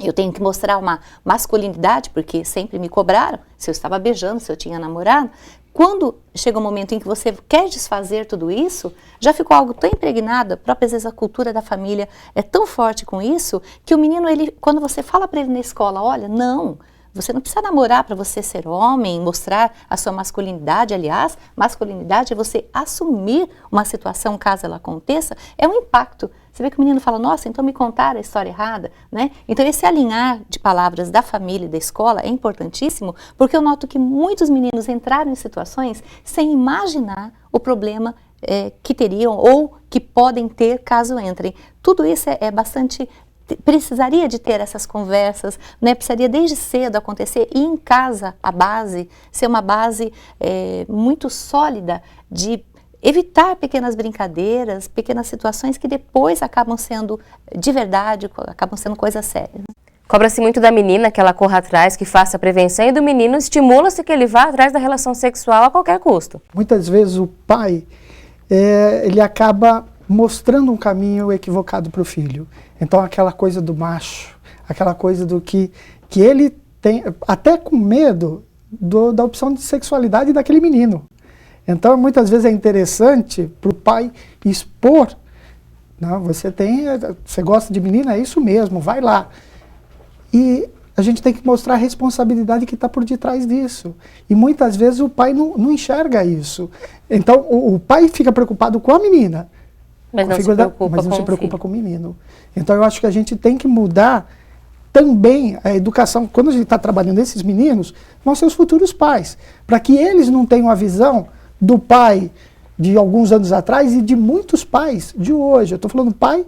eu tenho que mostrar uma masculinidade, porque sempre me cobraram se eu estava beijando, se eu tinha namorado. Quando chega o momento em que você quer desfazer tudo isso, já ficou algo tão impregnado, a própria, às vezes, a cultura da família é tão forte com isso, que o menino, quando você fala para ele na escola, olha, não, você não precisa namorar para você ser homem, mostrar a sua masculinidade. Aliás, masculinidade é você assumir uma situação, caso ela aconteça, é um impacto. Você vê que o menino fala, nossa, então me contaram a história errada, né? Então esse alinhar de palavras da família e da escola é importantíssimo, porque eu noto que muitos meninos entraram em situações sem imaginar o problema que teriam ou que podem ter caso entrem. Tudo isso é bastante... Precisaria de ter essas conversas, né? Precisaria desde cedo acontecer e em casa a base ser uma base muito sólida de evitar pequenas brincadeiras, pequenas situações que depois acabam sendo de verdade, acabam sendo coisas sérias. Cobra-se muito da menina que ela corra atrás, que faça a prevenção, e do menino estimula-se que ele vá atrás da relação sexual a qualquer custo. Muitas vezes o pai, ele acaba mostrando um caminho equivocado para o filho. Então aquela coisa do macho, aquela coisa do que ele tem, até com medo da opção de sexualidade daquele menino. Então muitas vezes é interessante para o pai expor, não, você gosta de menina, é isso mesmo, vai lá. E a gente tem que mostrar a responsabilidade que está por detrás disso. E muitas vezes o pai não enxerga isso. Então o pai fica preocupado com a menina, mas não se preocupa com o menino. Então eu acho que a gente tem que mudar também a educação. Quando a gente está trabalhando esses meninos, vão ser os futuros pais, para que eles não tenham a visão do pai de alguns anos atrás e de muitos pais de hoje. Eu estou falando pai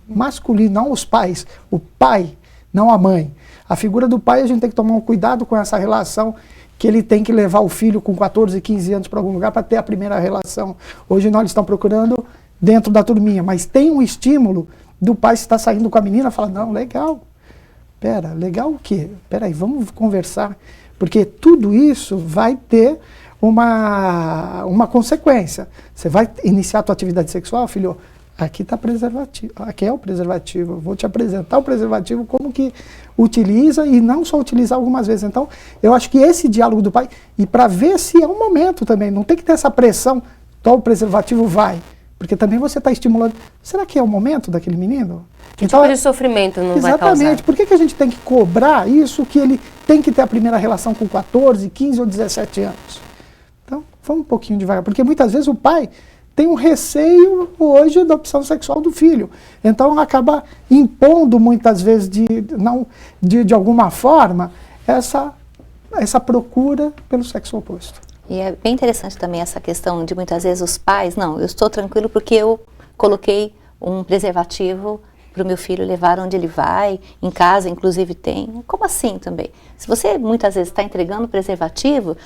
masculino, não os pais, o pai, não a mãe. A figura do pai, a gente tem que tomar um cuidado com essa relação, que ele tem que levar o filho com 14, 15 anos para algum lugar para ter a primeira relação. Hoje nós estamos procurando dentro da turminha, mas tem um estímulo do pai se está saindo com a menina, fala, não, legal, legal o quê? Aí, vamos conversar, porque tudo isso vai ter uma consequência. Você vai iniciar a tua atividade sexual, filho, aqui está preservativo, aqui é o preservativo, eu vou te apresentar o preservativo, como que utiliza e não só utilizar algumas vezes. Então, eu acho que esse diálogo do pai, e para ver se é um momento também, não tem que ter essa pressão, o preservativo vai. Porque também você está estimulando. Será que é o momento daquele menino? Que tipo de sofrimento não vai causar? Exatamente. Por que a gente tem que cobrar isso, que ele tem que ter a primeira relação com 14, 15 ou 17 anos? Então, vamos um pouquinho devagar. Porque muitas vezes o pai tem um receio hoje da opção sexual do filho. Então, acaba impondo muitas vezes, de alguma forma, essa procura pelo sexo oposto. E é bem interessante também essa questão de muitas vezes os pais, não, eu estou tranquilo porque eu coloquei um preservativo para o meu filho levar onde ele vai, em casa inclusive tem. Como assim também? Se você muitas vezes está entregando preservativo,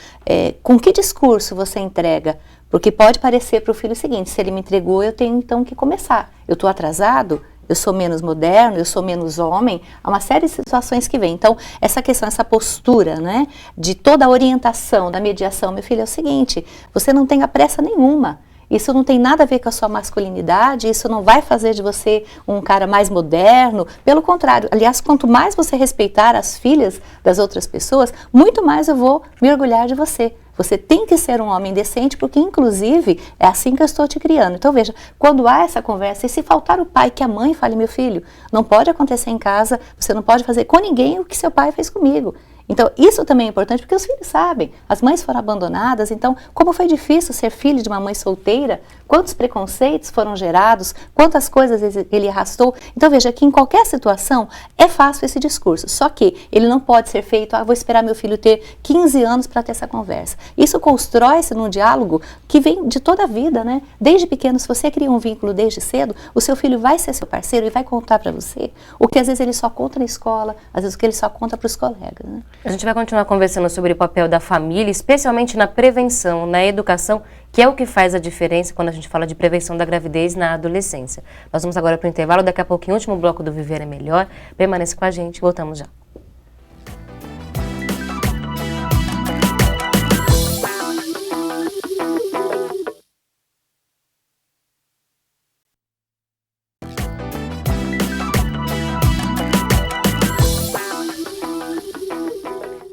com que discurso você entrega? Porque pode parecer para o filho o seguinte, se ele me entregou, eu tenho então que começar. Eu estou atrasado, eu sou menos moderno, eu sou menos homem, há uma série de situações que vem. Então, essa questão, essa postura, né, de toda a orientação, da mediação, meu filho, é o seguinte, você não tenha pressa nenhuma. Isso não tem nada a ver com a sua masculinidade, isso não vai fazer de você um cara mais moderno, pelo contrário. Aliás, quanto mais você respeitar as filhas das outras pessoas, muito mais eu vou me orgulhar de você. Você tem que ser um homem decente, porque inclusive é assim que eu estou te criando. Então veja, quando há essa conversa, e se faltar o pai, que a mãe fale, meu filho, não pode acontecer em casa, você não pode fazer com ninguém o que seu pai fez comigo. Então, isso também é importante, porque os filhos sabem, as mães foram abandonadas, então, como foi difícil ser filho de uma mãe solteira, quantos preconceitos foram gerados, quantas coisas ele arrastou. Então, veja que em qualquer situação é fácil esse discurso, só que ele não pode ser feito, vou esperar meu filho ter 15 anos para ter essa conversa. Isso constrói-se num diálogo que vem de toda a vida, né? Desde pequeno, se você cria um vínculo desde cedo, o seu filho vai ser seu parceiro e vai contar para você o que às vezes ele só conta na escola, às vezes o que ele só conta para os colegas, né? A gente vai continuar conversando sobre o papel da família, especialmente na prevenção, na educação, que é o que faz a diferença quando a gente fala de prevenção da gravidez na adolescência. Nós vamos agora para o intervalo, daqui a pouquinho, o último bloco do Viver é Melhor. Permaneça com a gente, voltamos já.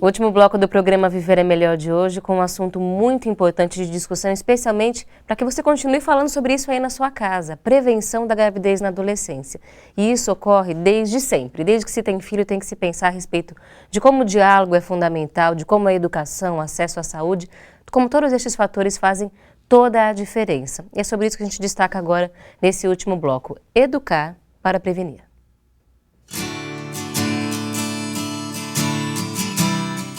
O último bloco do programa Viver é Melhor de hoje, com um assunto muito importante de discussão, especialmente para que você continue falando sobre isso aí na sua casa, prevenção da gravidez na adolescência. E isso ocorre desde sempre, desde que se tem filho tem que se pensar a respeito de como o diálogo é fundamental, de como a educação, acesso à saúde, como todos estes fatores fazem toda a diferença. E é sobre isso que a gente destaca agora nesse último bloco, educar para prevenir.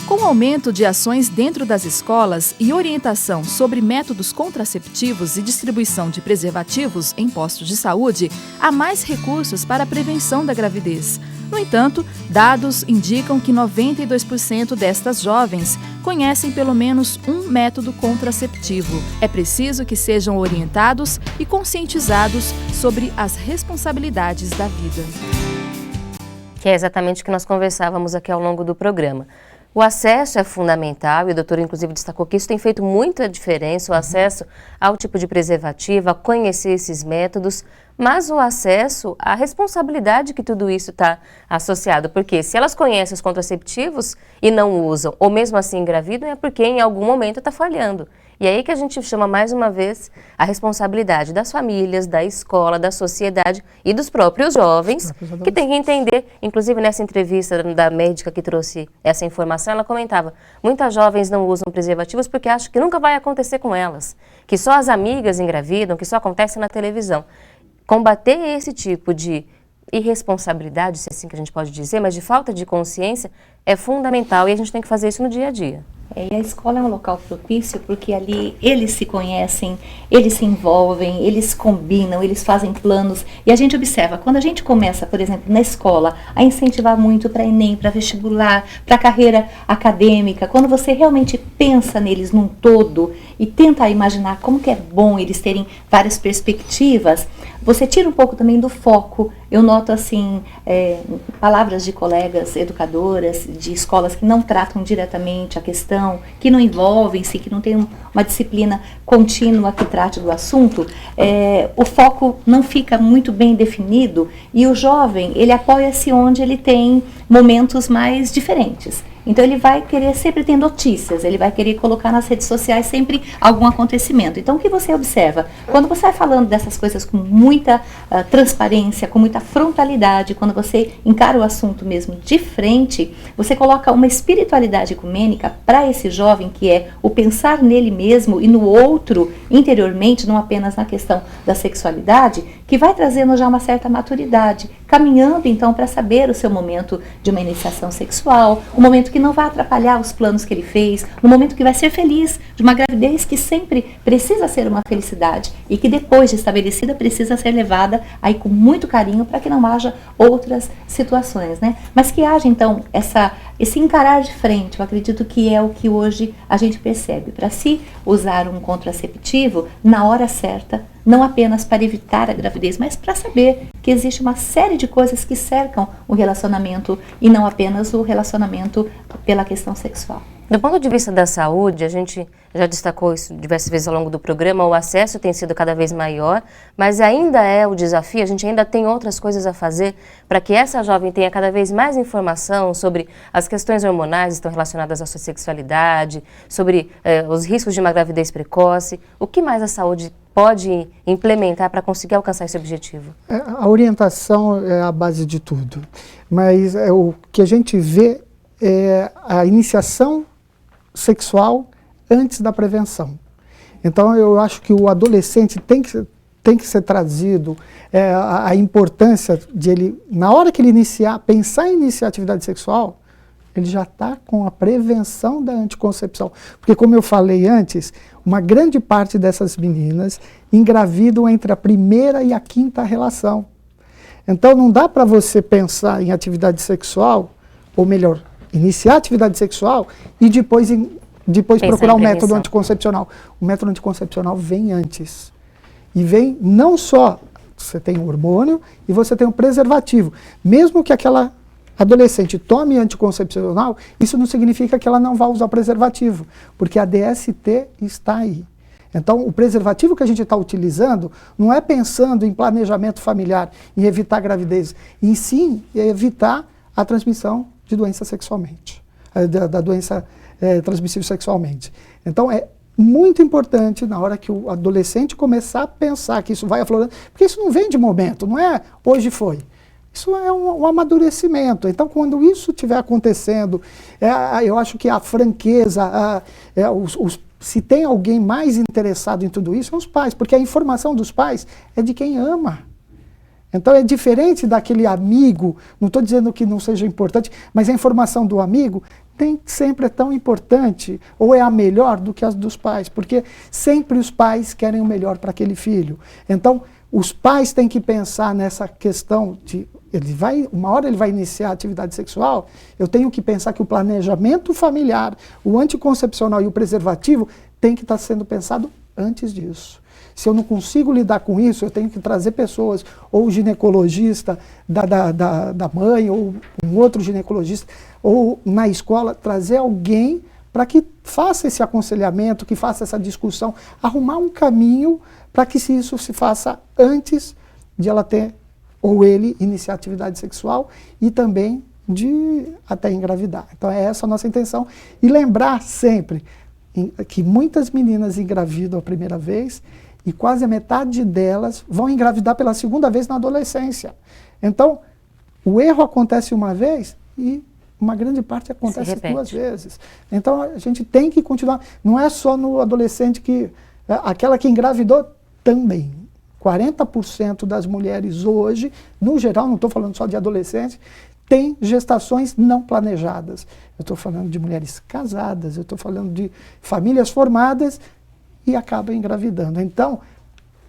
Com o aumento de ações dentro das escolas e orientação sobre métodos contraceptivos e distribuição de preservativos em postos de saúde, há mais recursos para a prevenção da gravidez. No entanto, dados indicam que 92% destas jovens conhecem pelo menos um método contraceptivo. É preciso que sejam orientados e conscientizados sobre as responsabilidades da vida. Que é exatamente o que nós conversávamos aqui ao longo do programa. O acesso é fundamental e o doutor inclusive destacou que isso tem feito muita diferença, o acesso ao tipo de preservativo, a conhecer esses métodos, mas o acesso à responsabilidade que tudo isso está associado, porque se elas conhecem os contraceptivos e não usam, ou mesmo assim engravidam, é porque em algum momento está falhando. E aí que a gente chama mais uma vez a responsabilidade das famílias, da escola, da sociedade e dos próprios jovens, que tem que entender, inclusive nessa entrevista da médica que trouxe essa informação, ela comentava, muitas jovens não usam preservativos porque acham que nunca vai acontecer com elas, que só as amigas engravidam, que só acontece na televisão. Combater esse tipo de irresponsabilidade, se é assim que a gente pode dizer, mas de falta de consciência, é fundamental e a gente tem que fazer isso no dia a dia. E a escola é um local propício porque ali eles se conhecem, eles se envolvem, eles combinam, eles fazem planos. E a gente observa, quando a gente começa, por exemplo, na escola, a incentivar muito para Enem, para vestibular, para carreira acadêmica, quando você realmente pensa neles num todo e tenta imaginar como que é bom eles terem várias perspectivas, você tira um pouco também do foco. Eu noto assim, palavras de colegas educadoras, de escolas que não tratam diretamente a questão, que não envolvem-se, que não tem uma disciplina contínua que trate do assunto, o foco não fica muito bem definido e o jovem, ele apoia-se onde ele tem momentos mais diferentes. Então ele vai querer sempre ter notícias, ele vai querer colocar nas redes sociais sempre algum acontecimento. Então o que você observa? Quando você vai falando dessas coisas com muita transparência, com muita frontalidade, quando você encara o assunto mesmo de frente, você coloca uma espiritualidade ecumênica para esse jovem, que é o pensar nele mesmo e no outro interiormente, não apenas na questão da sexualidade, que vai trazendo já uma certa maturidade. caminhando então para saber o seu momento de uma iniciação sexual, um momento que não vai atrapalhar os planos que ele fez, um momento que vai ser feliz, de uma gravidez que sempre precisa ser uma felicidade e que depois de estabelecida precisa ser levada aí com muito carinho para que não haja outras situações, né? Mas que haja então esse encarar de frente, eu acredito que é o que hoje a gente percebe, para se usar um contraceptivo na hora certa, não apenas para evitar a gravidez, mas para saber que existe uma série de coisas que cercam o relacionamento e não apenas o relacionamento pela questão sexual. Do ponto de vista da saúde, a gente já destacou isso diversas vezes ao longo do programa, o acesso tem sido cada vez maior, mas ainda é o desafio, a gente ainda tem outras coisas a fazer para que essa jovem tenha cada vez mais informação sobre as questões hormonais que estão relacionadas à sua sexualidade, sobre os riscos de uma gravidez precoce. O que mais a saúde pode implementar para conseguir alcançar esse objetivo? A orientação é a base de tudo, mas o que a gente vê é a iniciação sexual antes da prevenção. Então eu acho que o adolescente tem que ser trazido a importância de ele, na hora que ele pensar em iniciar atividade sexual, ele já está com a prevenção da anticoncepção. Porque, como eu falei antes, uma grande parte dessas meninas engravidam entre a primeira e a quinta relação. Então não dá para você pensar em atividade sexual, ou melhor, iniciar atividade sexual e depois procurar um método anticoncepcional. O método anticoncepcional vem antes. E vem não só, você tem o hormônio e você tem o preservativo. Mesmo que aquela adolescente tome anticoncepcional, isso não significa que ela não vá usar o preservativo, porque a DST está aí. Então, o preservativo que a gente está utilizando não é pensando em planejamento familiar, em evitar gravidez, e sim evitar a transmissão de doença sexualmente, da doença transmissível sexualmente. Então, é muito importante, na hora que o adolescente começar a pensar que isso vai aflorando, porque isso não vem de momento, não é hoje foi. Isso é um amadurecimento. Então, quando isso estiver acontecendo, eu acho que a franqueza, se tem alguém mais interessado em tudo isso, são os pais, porque a informação dos pais é de quem ama. Então é diferente daquele amigo, não estou dizendo que não seja importante, mas a informação do amigo nem sempre é tão importante, ou é a melhor do que as dos pais, porque sempre os pais querem o melhor para aquele filho. Então, os pais têm que pensar nessa questão de, uma hora ele vai iniciar a atividade sexual, eu tenho que pensar que o planejamento familiar, o anticoncepcional e o preservativo tem que estar sendo pensado antes disso. Se eu não consigo lidar com isso, eu tenho que trazer pessoas, ou o ginecologista da mãe, ou um outro ginecologista, ou na escola, trazer alguém para que faça esse aconselhamento, que faça essa discussão, arrumar um caminho para que isso se faça antes de ela ter, ou ele, iniciar atividade sexual e também de até engravidar. Então é essa a nossa intenção. E lembrar sempre que muitas meninas engravidam a primeira vez e quase a metade delas vão engravidar pela segunda vez na adolescência. Então, o erro acontece uma vez e uma grande parte acontece duas vezes. Então, a gente tem que continuar. Não é só no adolescente que... aquela que engravidou também. 40% das mulheres hoje, no geral, não estou falando só de adolescentes, têm gestações não planejadas. Eu estou falando de mulheres casadas, eu estou falando de famílias formadas e acabam engravidando. Então,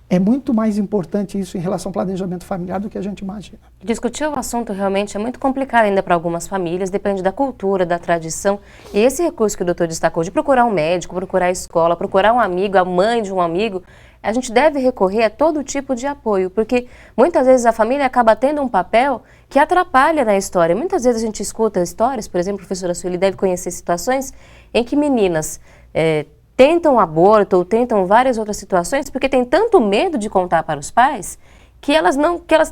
é muito mais importante isso em relação ao planejamento familiar do que a gente imagina. Discutir o assunto realmente é muito complicado ainda para algumas famílias, depende da cultura, da tradição. E esse recurso que o doutor destacou de procurar um médico, procurar a escola, procurar um amigo, a mãe de um amigo, a gente deve recorrer a todo tipo de apoio, porque muitas vezes a família acaba tendo um papel que atrapalha na história. Muitas vezes a gente escuta histórias, por exemplo, a professora Sueli deve conhecer situações em que meninas tentam aborto ou tentam várias outras situações porque tem tanto medo de contar para os pais que elas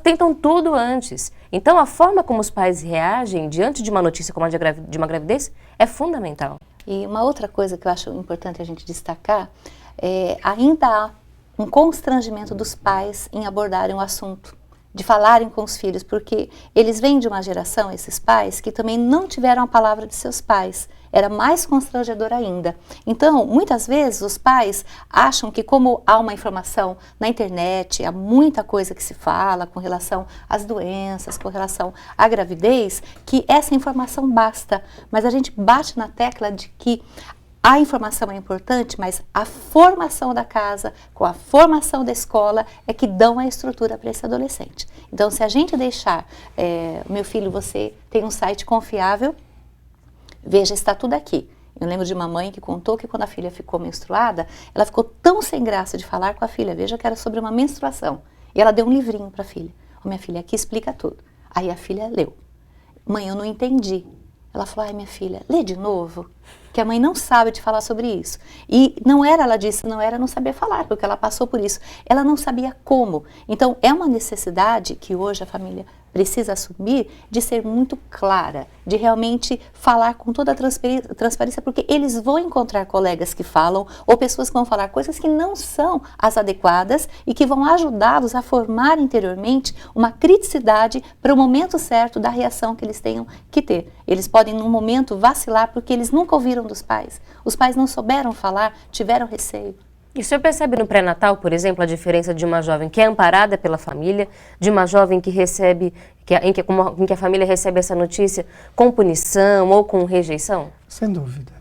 tentam tudo antes. Então a forma como os pais reagem diante de uma notícia como a de uma gravidez é fundamental. E uma outra coisa que eu acho importante a gente destacar ainda há um constrangimento dos pais em abordarem o assunto, de falarem com os filhos, porque eles vêm de uma geração, esses pais, que também não tiveram a palavra de seus pais era mais constrangedor ainda. Então, muitas vezes os pais acham que como há uma informação na internet, há muita coisa que se fala com relação às doenças, com relação à gravidez, que essa informação basta. Mas a gente bate na tecla de que a informação é importante, mas a formação da casa, com a formação da escola, é que dão a estrutura para esse adolescente. Então, se a gente deixar, meu filho, você tem um site confiável, veja, está tudo aqui. Eu lembro de uma mãe que contou que quando a filha ficou menstruada, ela ficou tão sem graça de falar com a filha, veja que era sobre uma menstruação. E ela deu um livrinho para a filha. Minha filha, aqui explica tudo. Aí a filha leu. Mãe, eu não entendi. Ela falou, ai minha filha, lê de novo, que a mãe não sabe te falar sobre isso. E não era, ela disse, não saber falar, porque ela passou por isso. Ela não sabia como. Então, é uma necessidade que hoje a família precisa assumir de ser muito clara, de realmente falar com toda a transparência, porque eles vão encontrar colegas que falam ou pessoas que vão falar coisas que não são as adequadas e que vão ajudá-los a formar interiormente uma criticidade para o momento certo da reação que eles tenham que ter. Eles podem, num momento, vacilar porque eles nunca ouviram dos pais. Os pais não souberam falar, tiveram receio. E o senhor percebe no pré-natal, por exemplo, a diferença de uma jovem que é amparada pela família, de uma jovem que recebe, em que a família recebe essa notícia com punição ou com rejeição? Sem dúvida.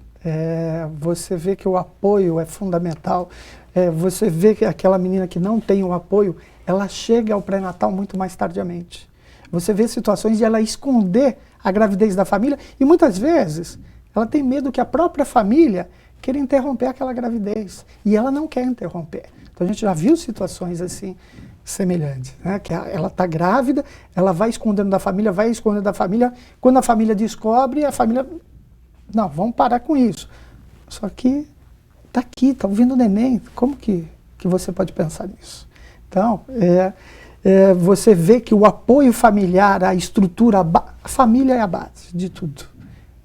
Você vê que o apoio é fundamental. Você vê que aquela menina que não tem o apoio, ela chega ao pré-natal muito mais tardiamente. Você vê situações de ela esconder a gravidez da família e muitas vezes ela tem medo que a própria família queira interromper aquela gravidez e ela não quer interromper. Então a gente já viu situações assim semelhantes, né? Que ela está grávida, ela vai escondendo da família, quando a família descobre, a família, não, vamos parar com isso. Só que está aqui, está ouvindo o neném, como que você pode pensar nisso? Então, você vê que o apoio familiar, a estrutura, a família é a base de tudo,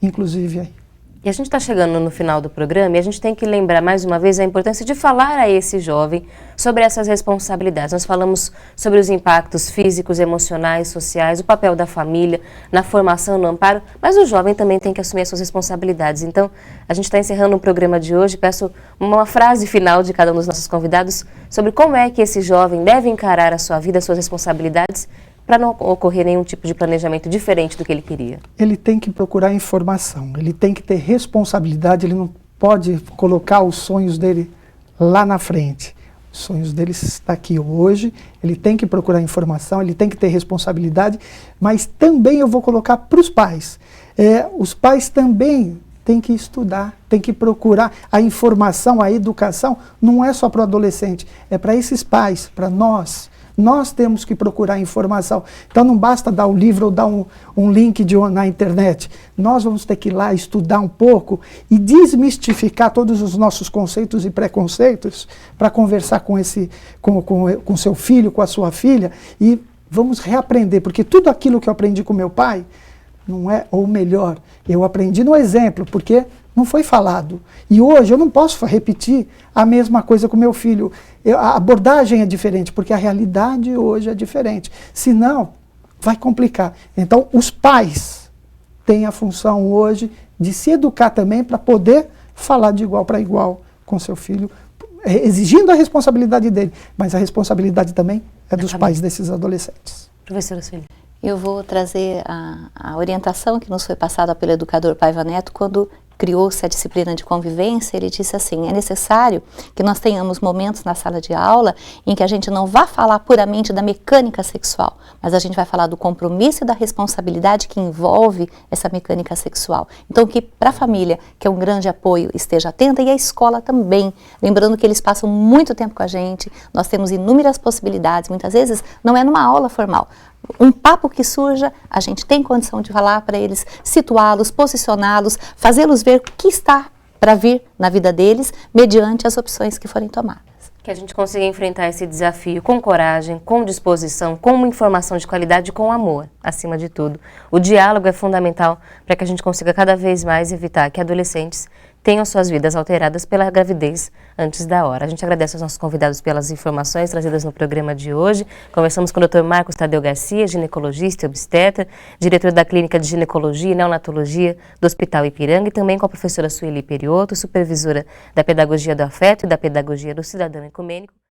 inclusive aí. E a gente está chegando no final do programa e a gente tem que lembrar mais uma vez a importância de falar a esse jovem sobre essas responsabilidades. Nós falamos sobre os impactos físicos, emocionais, sociais, o papel da família na formação, no amparo, mas o jovem também tem que assumir as suas responsabilidades. Então, a gente está encerrando o programa de hoje. Peço uma frase final de cada um dos nossos convidados sobre como é que esse jovem deve encarar a sua vida, as suas responsabilidades, para não ocorrer nenhum tipo de planejamento diferente do que ele queria. Ele tem que procurar informação, ele tem que ter responsabilidade, ele não pode colocar os sonhos dele lá na frente. Os sonhos dele estão aqui hoje, ele tem que procurar informação, ele tem que ter responsabilidade, mas também eu vou colocar para os pais. Os pais também têm que estudar, têm que procurar a informação, a educação, não é só para o adolescente, é para esses pais, para nós. Nós temos que procurar informação. Então não basta dar o livro ou dar um link na internet. Nós vamos ter que ir lá estudar um pouco e desmistificar todos os nossos conceitos e preconceitos para conversar com seu filho, com a sua filha, e vamos reaprender, porque tudo aquilo que eu aprendi com meu pai não é, ou melhor, eu aprendi no exemplo, porque não foi falado. E hoje eu não posso repetir a mesma coisa com meu filho. A abordagem é diferente, porque a realidade hoje é diferente. Senão, vai complicar. Então, os pais têm a função hoje de se educar também para poder falar de igual para igual com seu filho, exigindo a responsabilidade dele, mas a responsabilidade também é dos pais desses adolescentes. Professora Sueli. Eu vou trazer a orientação que nos foi passada pelo educador Paiva Neto quando criou-se a disciplina de convivência. Ele disse assim: é necessário que nós tenhamos momentos na sala de aula em que a gente não vá falar puramente da mecânica sexual, mas a gente vai falar do compromisso e da responsabilidade que envolve essa mecânica sexual. Então que para a família, que é um grande apoio, esteja atenta, e a escola também, lembrando que eles passam muito tempo com a gente, nós temos inúmeras possibilidades, muitas vezes não é numa aula formal. Um papo que surja, a gente tem condição de falar para eles, situá-los, posicioná-los, fazê-los ver o que está para vir na vida deles, mediante as opções que forem tomadas. Que a gente consiga enfrentar esse desafio com coragem, com disposição, com uma informação de qualidade e com amor, acima de tudo. O diálogo é fundamental para que a gente consiga cada vez mais evitar que adolescentes tenham suas vidas alteradas pela gravidez antes da hora. A gente agradece aos nossos convidados pelas informações trazidas no programa de hoje. Conversamos com o Dr. Marcos Tadeu Garcia, ginecologista e obstetra, diretor da Clínica de Ginecologia e Neonatologia do Hospital Ipiranga, e também com a professora Sueli Perioto, supervisora da Pedagogia do Afeto e da Pedagogia do Cidadão Ecumênico.